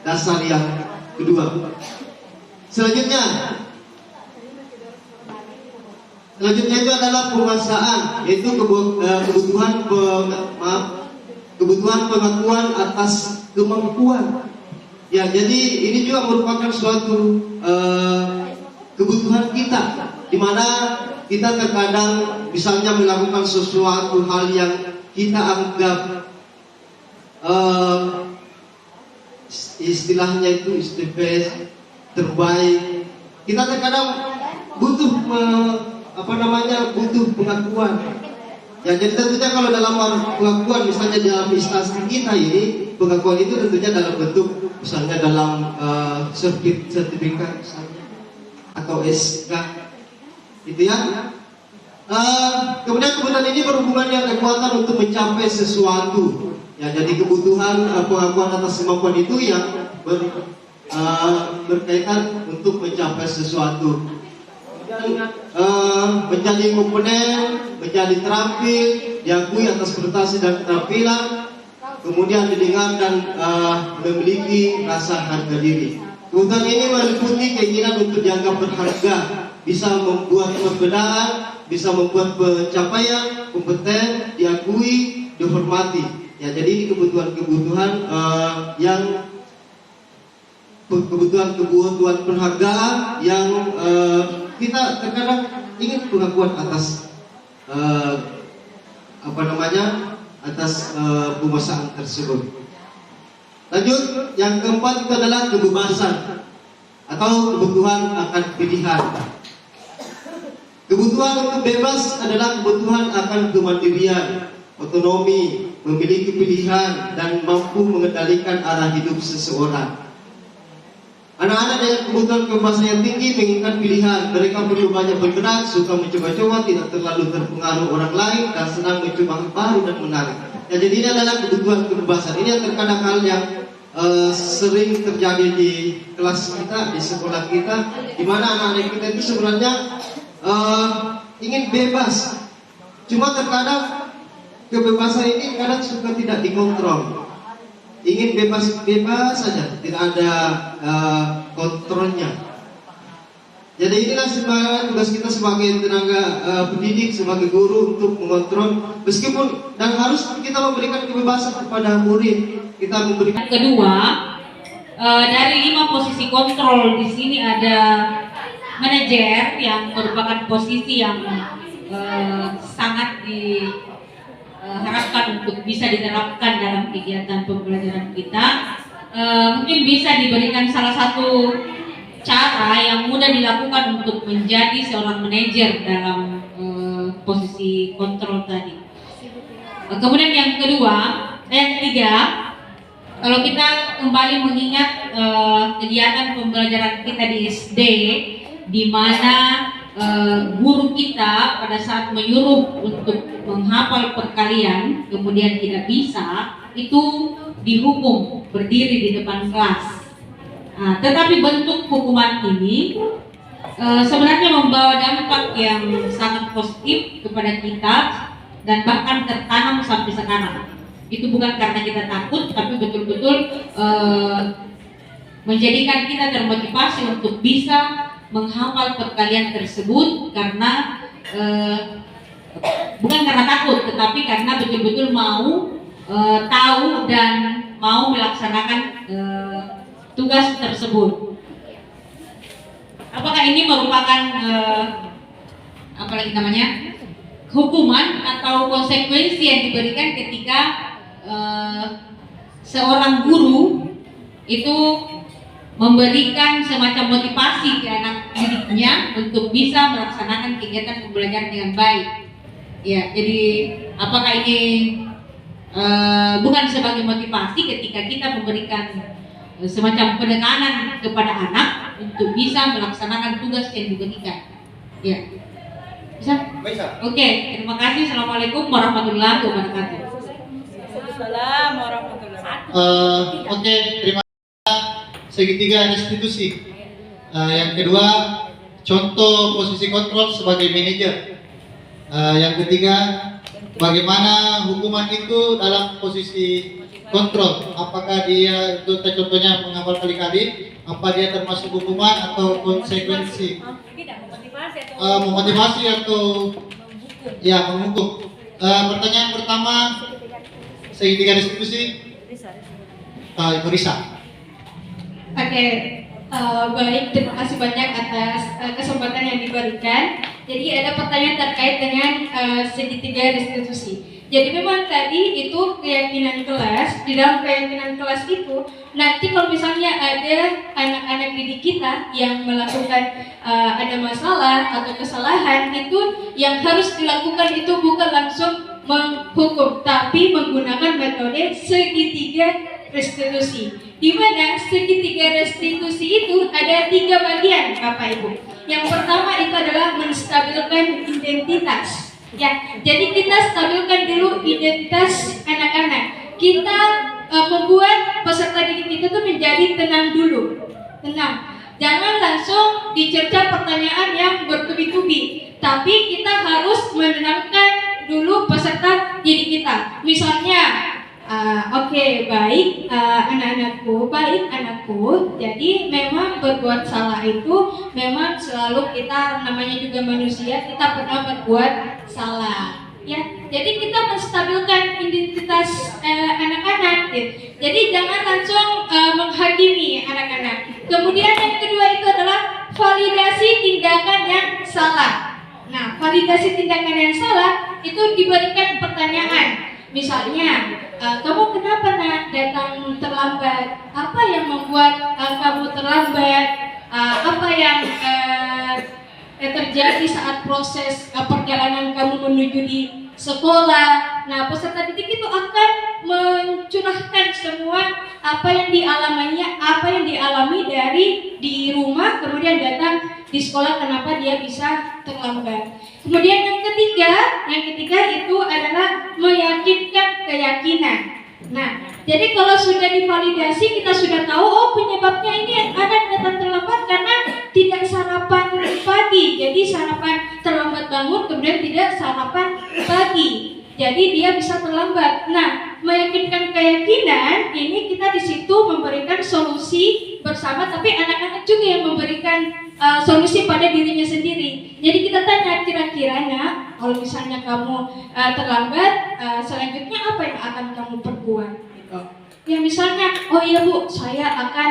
dasar yang kedua. Selanjutnya itu adalah penguasaan, yaitu kebutuhan pengakuan atas kemampuan. Ya, jadi ini juga merupakan suatu kebutuhan kita, di mana kita terkadang misalnya melakukan sesuatu hal yang kita anggap istilahnya itu istimewa, terbaik. Kita terkadang butuh butuh pengakuan. Ya, jadi tentunya kalau dalam pengakuan, misalnya dalam instansi kita ini, pengakuan itu tentunya dalam bentuk misalnya dalam sertifikat misalnya, atau SK, gitu ya. Kemudian kebutuhan ini berhubungan dengan kekuatan untuk mencapai sesuatu. Ya, jadi kebutuhan pengakuan atas kemampuan itu yang berkaitan untuk mencapai sesuatu. Menjadi kompeten, menjadi terampil, diakui atas prestasi dan keterampilan, kemudian didengar dan memiliki rasa harga diri. Kebutuhan ini meliputi keinginan untuk dianggap berharga, bisa membuat perbedaan, bisa membuat pencapaian, kompeten, diakui, dihormati. Ya, jadi ini kebutuhan-kebutuhan yang kebutuhan penghargaan yang kita terkadang ingin pengakuan atas atas penguasaan tersebut. Lanjut, yang keempat itu adalah kebebasan atau kebutuhan akan pilihan. Kebutuhan untuk bebas adalah kebutuhan akan kemandirian, otonomi, memiliki pilihan, dan mampu mengendalikan arah hidup seseorang. Anak-anak dengan kebutuhan kebebasan yang tinggi menginginkan pilihan. Mereka perlu banyak bergerak, suka mencoba-coba, tidak terlalu terpengaruh orang lain, dan senang mencoba hal baru dan menarik. Ya, jadi ini adalah kebutuhan kebebasan. Ini yang terkadang hal yang sering terjadi di kelas kita, di sekolah kita, di mana anak-anak kita itu sebenarnya ingin bebas. Cuma terkadang kebebasan ini kadang suka tidak dikontrol. Ingin bebas-bebas saja, tidak ada kontrolnya. Jadi inilah sebenarnya tugas kita sebagai tenaga pendidik, sebagai guru, untuk mengontrol, meskipun dan harus kita memberikan kebebasan kepada murid. Kita memberikan. Kedua, dari 5 posisi kontrol di sini ada manajer yang merupakan posisi yang sangat diharapkan untuk bisa diterapkan dalam kegiatan pembelajaran kita. Mungkin bisa diberikan salah satu cara yang mudah dilakukan untuk menjadi seorang manajer dalam posisi kontrol tadi. Kemudian yang ketiga, kalau kita kembali mengingat kegiatan pembelajaran kita di SD, di mana guru kita pada saat menyuruh untuk menghafal perkalian kemudian tidak bisa, itu dihukum berdiri di depan kelas. Nah, tetapi bentuk hukuman ini sebenarnya membawa dampak yang sangat positif kepada kita dan bahkan tertanam sampai sekarang. Itu bukan karena kita takut, tapi betul-betul menjadikan kita termotivasi untuk bisa menghafal perkalian tersebut, karena bukan karena takut, tetapi karena betul-betul mau tahu dan mau melaksanakan tugas tersebut. Apakah ini merupakan hukuman atau konsekuensi yang diberikan ketika seorang guru itu memberikan semacam motivasi ke anak didiknya untuk bisa melaksanakan kegiatan pembelajaran dengan baik. Ya, jadi apakah ini bukan sebagai motivasi ketika kita memberikan semacam penekanan kepada anak untuk bisa melaksanakan tugas yang diberikan? Ya, bisa? Oke, terima kasih. Assalamualaikum warahmatullahi wabarakatuh. Waalaikumsalam warahmatullahi wabarakatuh. Oke, terima kasih. Segitiga restitusi. Yang kedua, contoh posisi kontrol sebagai manajer. Yang ketiga, bagaimana hukuman itu dalam posisi kontrol? Apakah dia itu contohnya menghafal kali-kali? Apa dia termasuk hukuman atau konsekuensi? Memotivasi atau ya menghukum. Pertanyaan pertama, segitiga restitusi. Ibu Risa. Oke, baik, terima kasih banyak atas kesempatan yang diberikan. Jadi ada pertanyaan terkait dengan segitiga restitusi. Jadi memang tadi itu keyakinan kelas, di dalam keyakinan kelas itu nanti kalau misalnya ada anak-anak didik kita yang melakukan ada masalah atau kesalahan, itu yang harus dilakukan itu bukan langsung menghukum, tapi menggunakan metode segitiga restitusi. Di mana segitiga restitusi itu ada 3 bagian, Bapak Ibu. Yang pertama itu adalah menstabilkan identitas. Ya, jadi kita stabilkan dulu identitas anak-anak. Kita membuat peserta didik kita tuh menjadi tenang dulu, tenang. Jangan langsung dicerca pertanyaan yang bertubi-tubi, tapi kita harus menenangkan dulu peserta didik kita. Misalnya, oke, baik anak-anakku, baik anakku. Jadi memang berbuat salah itu memang selalu kita, namanya juga manusia, kita pernah berbuat salah. Ya, jadi kita menstabilkan identitas anak-anak. Jadi jangan langsung menghakimi anak-anak. Kemudian yang kedua itu adalah validasi tindakan yang salah. Nah, validasi tindakan yang salah itu diberikan pertanyaan. Misalnya, kamu kenapa nak datang terlambat? Apa yang membuat kamu terlambat? Apa yang terjadi saat proses perjalanan kamu menuju di sekolah? Nah, peserta didik itu akan mencurahkan semua apa yang dialaminya, apa yang dialami dari di rumah, kemudian datang di sekolah kenapa dia bisa terlambat. Kemudian yang ketiga itu adalah meyakinkan keyakinan. Nah, jadi kalau sudah divalidasi, kita sudah tahu, oh penyebabnya ini anak datang terlambat karena tidak sarapan pagi. Jadi sarapan terlambat bangun, kemudian tidak sarapan pagi. Jadi dia bisa terlambat. Nah, meyakinkan keyakinan ini kita di situ memberikan solusi bersama, tapi anak-anak juga yang memberikan solusi pada dirinya sendiri. Jadi kita tanya, kira-kira nak, kalau misalnya kamu terlambat, selanjutnya apa yang akan kamu perbuat? Gitu. Ya misalnya, oh iya Bu, saya akan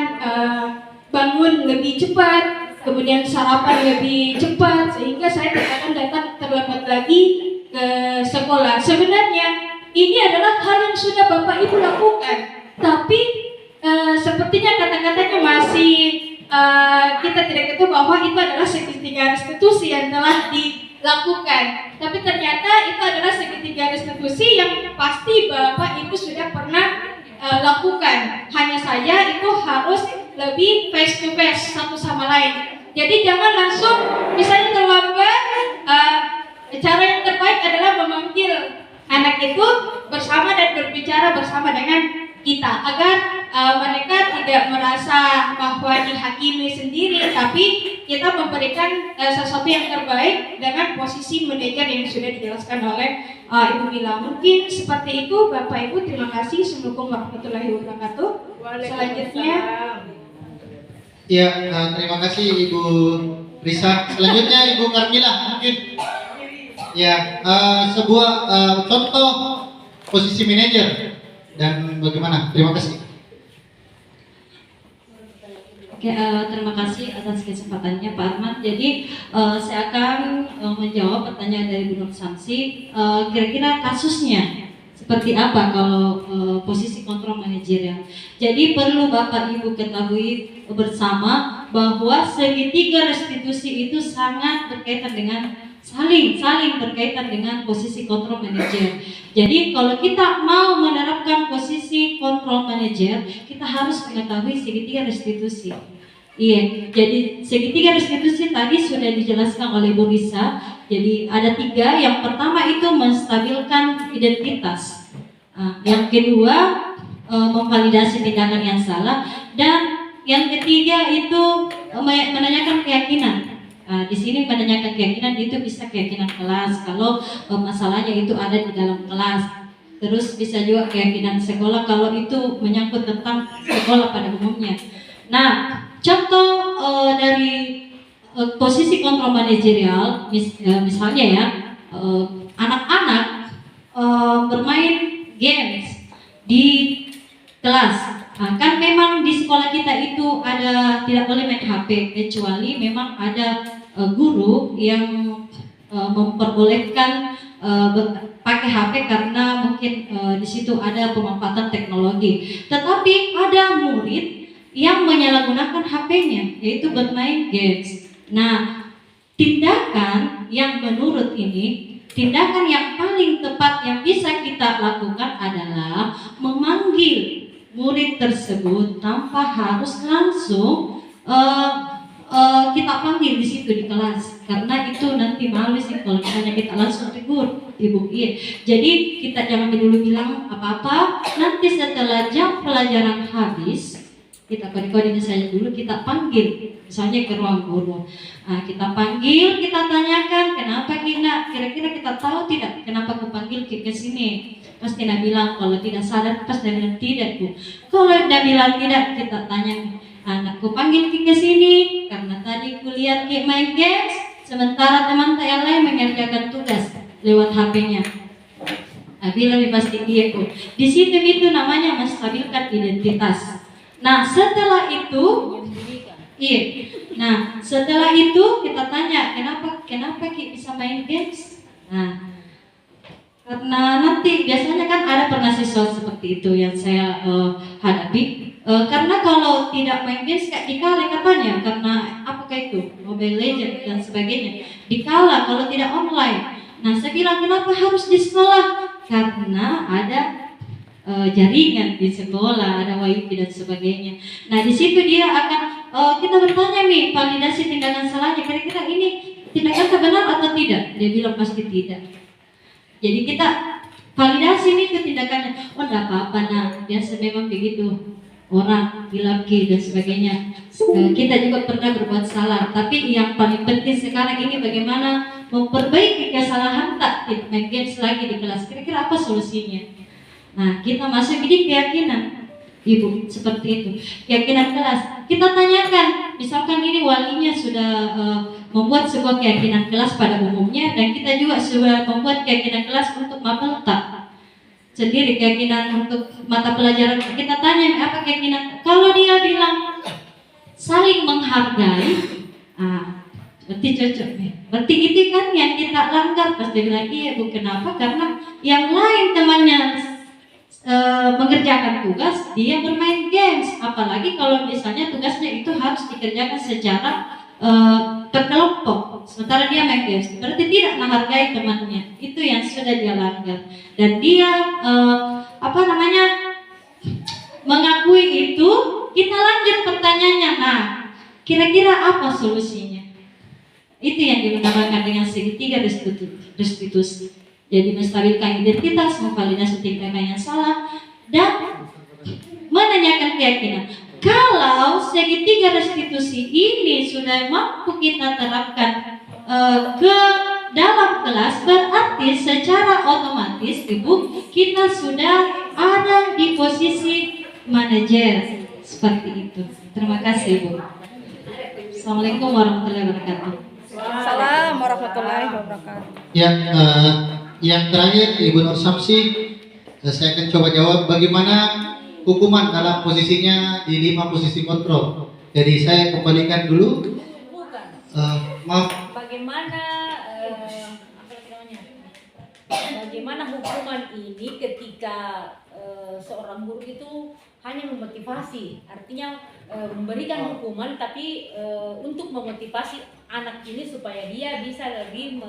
bangun lebih cepat, kemudian sarapan lebih cepat, sehingga saya tidak akan datang terlambat lagi ke sekolah. Sebenarnya ini adalah hal yang sudah Bapak Ibu lakukan, tapi sepertinya kata-katanya masih kita tidak ketahui bahwa itu adalah segitiga restitusi yang telah dilakukan. Tapi ternyata itu adalah segitiga restitusi yang pasti Bapak Ibu sudah pernah lakukan. Hanya saja itu harus lebih face to face satu sama lain. Jadi jangan langsung misalnya terlambat. Cara yang terbaik adalah memanggil anak itu bersama dan berbicara bersama dengan kita agar mereka tidak merasa bahwa dihakimi sendiri, tapi kita memberikan sesuatu yang terbaik dengan posisi manajer yang sudah dijelaskan oleh Ibu Mila. Mungkin seperti itu, Bapak Ibu. Terima kasih. Assalamualaikum warahmatullahi wabarakatuh. Selanjutnya, ya, terima kasih Ibu Risa. Selanjutnya Ibu Karmila mungkin. Ya, sebuah contoh posisi manajer. dan bagaimana? Terima kasih. Oke, terima kasih atas kesempatannya Pak Arman. Jadi saya akan menjawab pertanyaan dari Bu Nur Samsi. Kira-kira kasusnya seperti apa kalau posisi kontrol manajerial? Jadi perlu Bapak Ibu ketahui bersama bahwa segitiga restitusi itu sangat berkaitan dengan saling berkaitan dengan posisi kontrol manajer. Jadi kalau kita mau menerapkan posisi kontrol manajer, kita harus mengetahui segitiga restitusi. Iya, jadi segitiga restitusi tadi sudah dijelaskan oleh Bu Risa. Jadi ada 3. Yang pertama itu menstabilkan identitas. Yang kedua memvalidasi tindakan yang salah, dan yang ketiga itu menanyakan keyakinan. Di sini menanyakan keyakinan itu bisa keyakinan kelas kalau masalahnya itu ada di dalam kelas. Terus bisa juga keyakinan sekolah kalau itu menyangkut tentang sekolah pada umumnya. Nah, contoh dari posisi kontrol manajerial, misalnya ya, anak-anak bermain games di kelas. Kan memang di sekolah kita itu ada tidak boleh main HP kecuali memang ada guru yang memperbolehkan pakai HP karena mungkin di situ ada pemanfaatan teknologi. Tetapi ada murid yang menyalahgunakan HP-nya, yaitu bermain games. Nah, tindakan yang menurut ini, tindakan yang paling tepat yang bisa kita lakukan adalah memanggil murid tersebut tanpa harus langsung kita panggil di situ di kelas, karena itu nanti malu sih kalau misalnya kita langsung tegur, Ibu. Iya. Jadi kita jangan dulu bilang apa-apa. Nanti setelah jam pelajaran habis, kita kode-kodenya saja dulu, kita panggil misalnya ke ruang guru. Kita panggil, kita tanyakan kenapa kira-kira kita tahu tidak kenapa aku panggil ke sini. Pasti dia bilang kalau tidak sadar, pasti dia bilang tidak Bu. Kalau dia bilang tidak, kita tanya, anakku panggil ke sini karena tadi kulihat main games, sementara teman yang lain mengerjakan tugas lewat HP-nya. Bilang pasti iya Bu. Di situ itu namanya menstabilkan identitas. Nah setelah itu, setelah itu kita tanya kenapa Ki bisa main games? Nah, karena nanti biasanya kan ada pernah siswa seperti itu yang saya hadapi. Karena kalau tidak main games kayak dikala katanya, karena apakah itu Mobile Legends dan sebagainya, dikala kalau tidak online. Nah saya bilang kenapa harus di sekolah? Karena ada jaringan di sekolah, ada wifi dan sebagainya. Nah di situ dia akan kita bertanya nih validasi tindakan salahnya, kira-kira ini tindakan benar atau tidak? Dia bilang pasti tidak. Jadi kita validasi nih ke tindakannya. Oh enggak apa-apa, nah biasa memang begitu orang bilang dan sebagainya. Kita juga pernah berbuat salah, tapi yang paling penting sekarang ini bagaimana memperbaiki kesalahan tak main games lagi di kelas. Kira-kira apa solusinya? Nah kita masuk di keyakinan Ibu, seperti itu keyakinan kelas. Kita tanyakan, misalkan ini walinya sudah membuat sebuah keyakinan kelas pada umumnya, dan kita juga sudah membuat keyakinan kelas untuk mapelta sendiri, keyakinan untuk mata pelajaran. Kita tanya apa keyakinan. Kalau dia bilang saling menghargai, berarti cocok nih. Berarti itu kan yang kita langgar. Pas dia bilang iya Bu, kenapa? Karena yang lain temannya mengerjakan tugas, dia bermain games. Apalagi kalau misalnya tugasnya itu harus dikerjakan secara berkelompok, sementara dia main games, berarti tidak menghargai temannya. Itu yang sudah dia langgar, dan dia mengakui itu. Kita lanjut pertanyaannya. Nah kira-kira apa solusinya? Itu yang dinamakan dengan segitiga restitusi. Jadi menstabilkan identitas, memvalidasi tindakan yang salah, dan menanyakan keyakinan. Kalau segitiga restitusi ini sudah mampu kita terapkan ke dalam kelas, berarti secara otomatis Ibu, kita sudah ada di posisi manajer seperti itu. Terima kasih Ibu. Assalamualaikum warahmatullahi wabarakatuh. Assalamualaikum warahmatullahi wabarakatuh. Yang terakhir Ibu Nur Samsi, Saya akan coba jawab bagaimana hukuman dalam posisinya di 5 posisi kontrol. Jadi saya kembalikan dulu. Bukan. Maaf. Bagaimana apa namanya? Bagaimana hukuman ini ketika seorang guru itu hanya memotivasi, artinya memberikan hukuman tapi untuk memotivasi anak ini supaya dia bisa lebih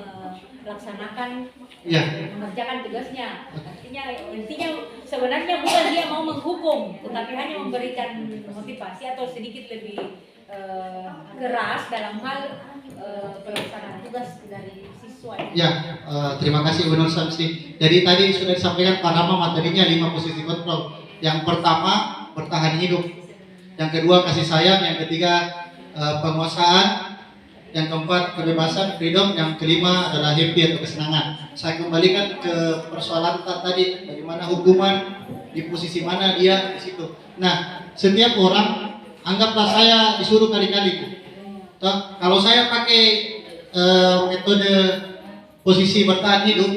melaksanakan mengerjakan tugasnya. Artinya intinya sebenarnya bukan dia mau menghukum, tetapi hanya memberikan motivasi atau sedikit lebih keras dalam hal pelaksanaan tugas dari siswa. Ya, terima kasih Bu Nur Samsi. Jadi tadi sudah disampaikan Pak Rama materinya 5 posisi kontrol. Yang pertama bertahan hidup, yang kedua kasih sayang, yang ketiga penguasaan, yang keempat kebebasan freedom, yang kelima adalah happy atau kesenangan. Saya kembalikan ke persoalan tadi, bagaimana hukuman di posisi mana dia di situ. Nah, setiap orang anggaplah saya disuruh kali-kali. Kalau saya pakai metode posisi bertahan hidup,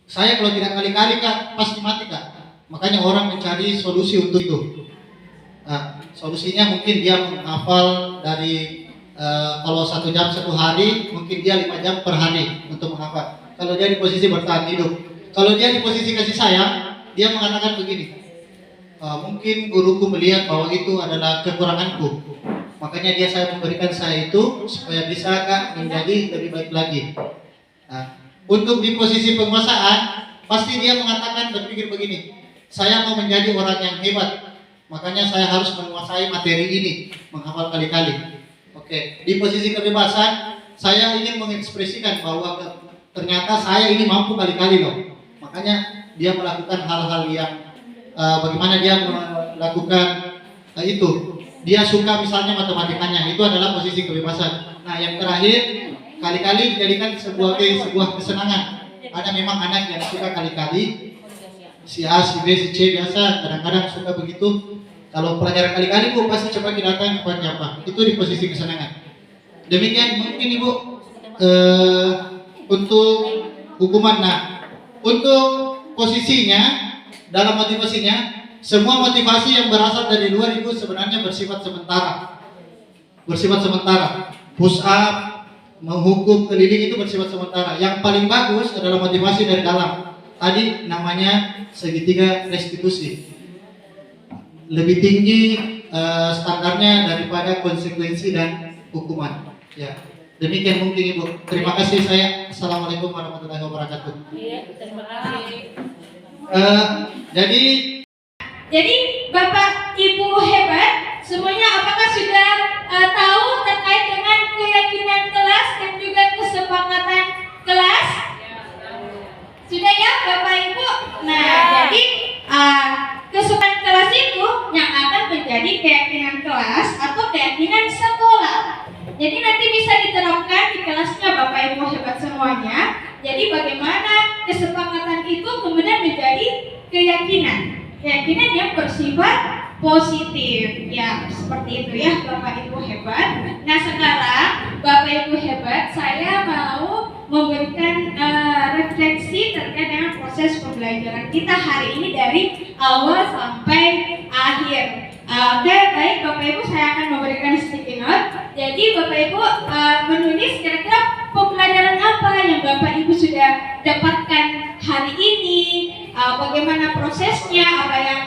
saya kalau tidak kali-kali Kak pasti mati Kak. Makanya orang mencari solusi untuk itu. Nah, solusinya mungkin dia menghafal dari kalau 1 jam 1 hari, mungkin dia 5 jam per hari untuk menghafal. Kalau dia di posisi bertahan hidup, kalau dia di posisi kasih sayang, dia mengatakan begini. Mungkin guruku melihat bahwa itu adalah kekuranganku, makanya saya memberikan saya itu supaya bisa Kak menjadi lebih baik lagi. Nah, untuk di posisi penguasaan, pasti dia mengatakan berpikir begini. Saya mau menjadi orang yang hebat, makanya saya harus menguasai materi ini, menghafal kali-kali. Oke, di posisi kebebasan, saya ingin mengekspresikan bahwa ternyata saya ini mampu kali-kali loh. Makanya dia melakukan hal-hal yang bagaimana dia melakukan itu. Dia suka misalnya matematikanya, itu adalah posisi kebebasan. Nah, yang terakhir, kali-kali dijadikan sebuah kesenangan. Ada memang anak yang suka kali-kali. Si A, si B, si C biasa kadang-kadang suka begitu. Kalau pelajaran kali-kali Bu pasti coba datang kepada apa? Itu di posisi kesenangan. Demikian mungkin Ibu untuk hukuman. Nah, untuk posisinya dalam motivasinya, semua motivasi yang berasal dari luar itu sebenarnya bersifat sementara. Bersifat sementara. Push up, menghukum keliling itu bersifat sementara. Yang paling bagus adalah motivasi dari dalam. Tadi namanya segitiga restitusi. Lebih tinggi standarnya daripada konsekuensi dan hukuman. Ya, demikian mungkin Ibu. Terima kasih saya. Assalamualaikum warahmatullahi wabarakatuh. Iya, terima kasih. Jadi Bapak Ibu hebat, semuanya apakah sudah tahu terkait dengan keyakinan kelas dan juga kesepakatan kelas? Sudah ya Bapak Ibu? Nah, jadi kesepakatan kelas itu yang akan menjadi keyakinan kelas atau keyakinan sekolah. Jadi nanti bisa diterapkan di kelasnya Bapak Ibu hebat semuanya. Jadi bagaimana kesepakatan itu kemudian menjadi keyakinan. Keyakinan yang bersifat positif. Ya, seperti itu ya Bapak Ibu hebat. Nah, sekarang Bapak Ibu hebat, saya mau memberikan refleksi terkait dengan proses pembelajaran kita hari ini dari awal sampai akhir. Oke, baik Bapak Ibu, saya akan memberikan sticky note. Jadi Bapak Ibu menulis kira-kira pembelajaran apa yang Bapak Ibu sudah dapatkan hari ini, bagaimana prosesnya, apa yang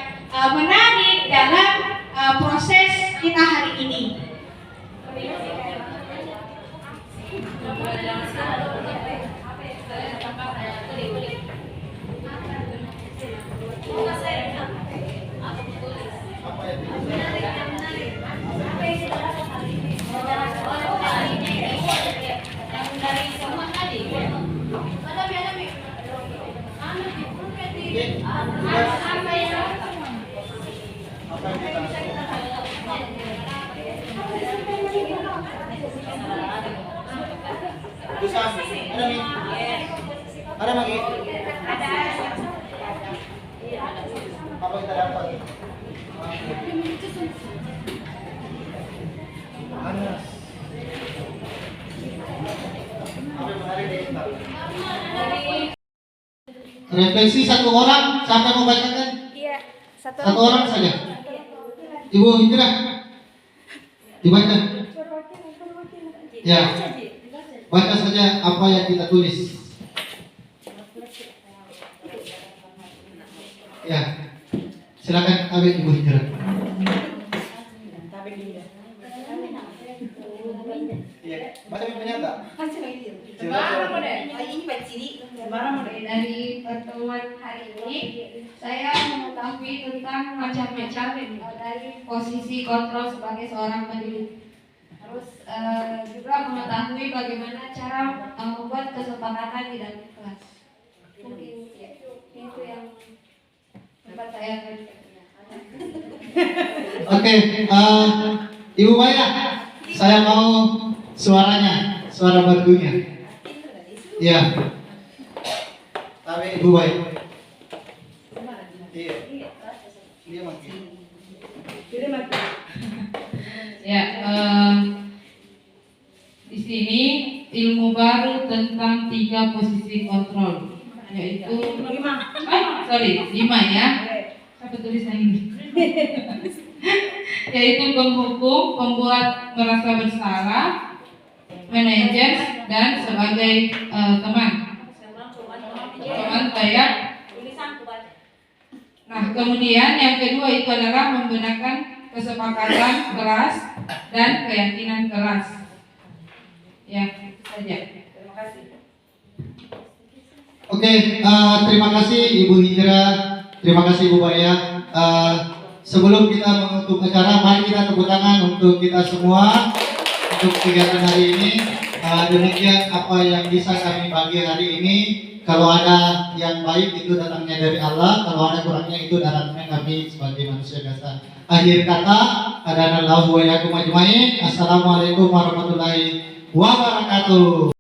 menarik dalam proses kita hari ini. Ada lagi? Apa kita dapat? Panas. Apa yang menarik dari kita? Refleksi satu orang, siapa yang mau bacakan? Iya, Satu orang saja. Ibu Hijra, dibaca. Ya, baca saja apa yang kita tulis. Ya, silakan Abid Ibu Hijra. Iya, baca ternyata. Dari pertemuan hari ini saya mengetahui tentang macam-macam dari posisi kontrol sebagai seorang pendidik. Terus juga mengetahui bagaimana cara membuat kesepakatan di dalam kelas. Mungkin itu yang tempat saya Oke, Ibu Maya, saya mau suaranya, suara merdunya. Ya. Tapi Ibu Maya. Iya. Dia mati. Ya, di sini ilmu baru tentang 3 posisi kontrol, yaitu 5 ya. Apa tulisan ini? Yaitu penghukum, pembuat merasa bersalah, manajer, dan sebagai teman kayak. Nah, kemudian yang kedua itu adalah menggunakan kesepakatan kelas dan keyakinan kelas. Ya, itu saja. Terima kasih. Oke, terima kasih Ibu Hijra, terima kasih Ibu Maya. Sebelum kita menutup acara, mari kita tepuk tangan untuk kita semua untuk kegiatan hari ini. Demikian apa yang bisa kami bagi hari ini. Kalau ada yang baik itu datangnya dari Allah, kalau ada kurangnya itu datangnya kami sebagai manusia biasa. Akhir kata, adanallahu wa yakum ajmain. Assalamualaikum warahmatullahi wabarakatuh.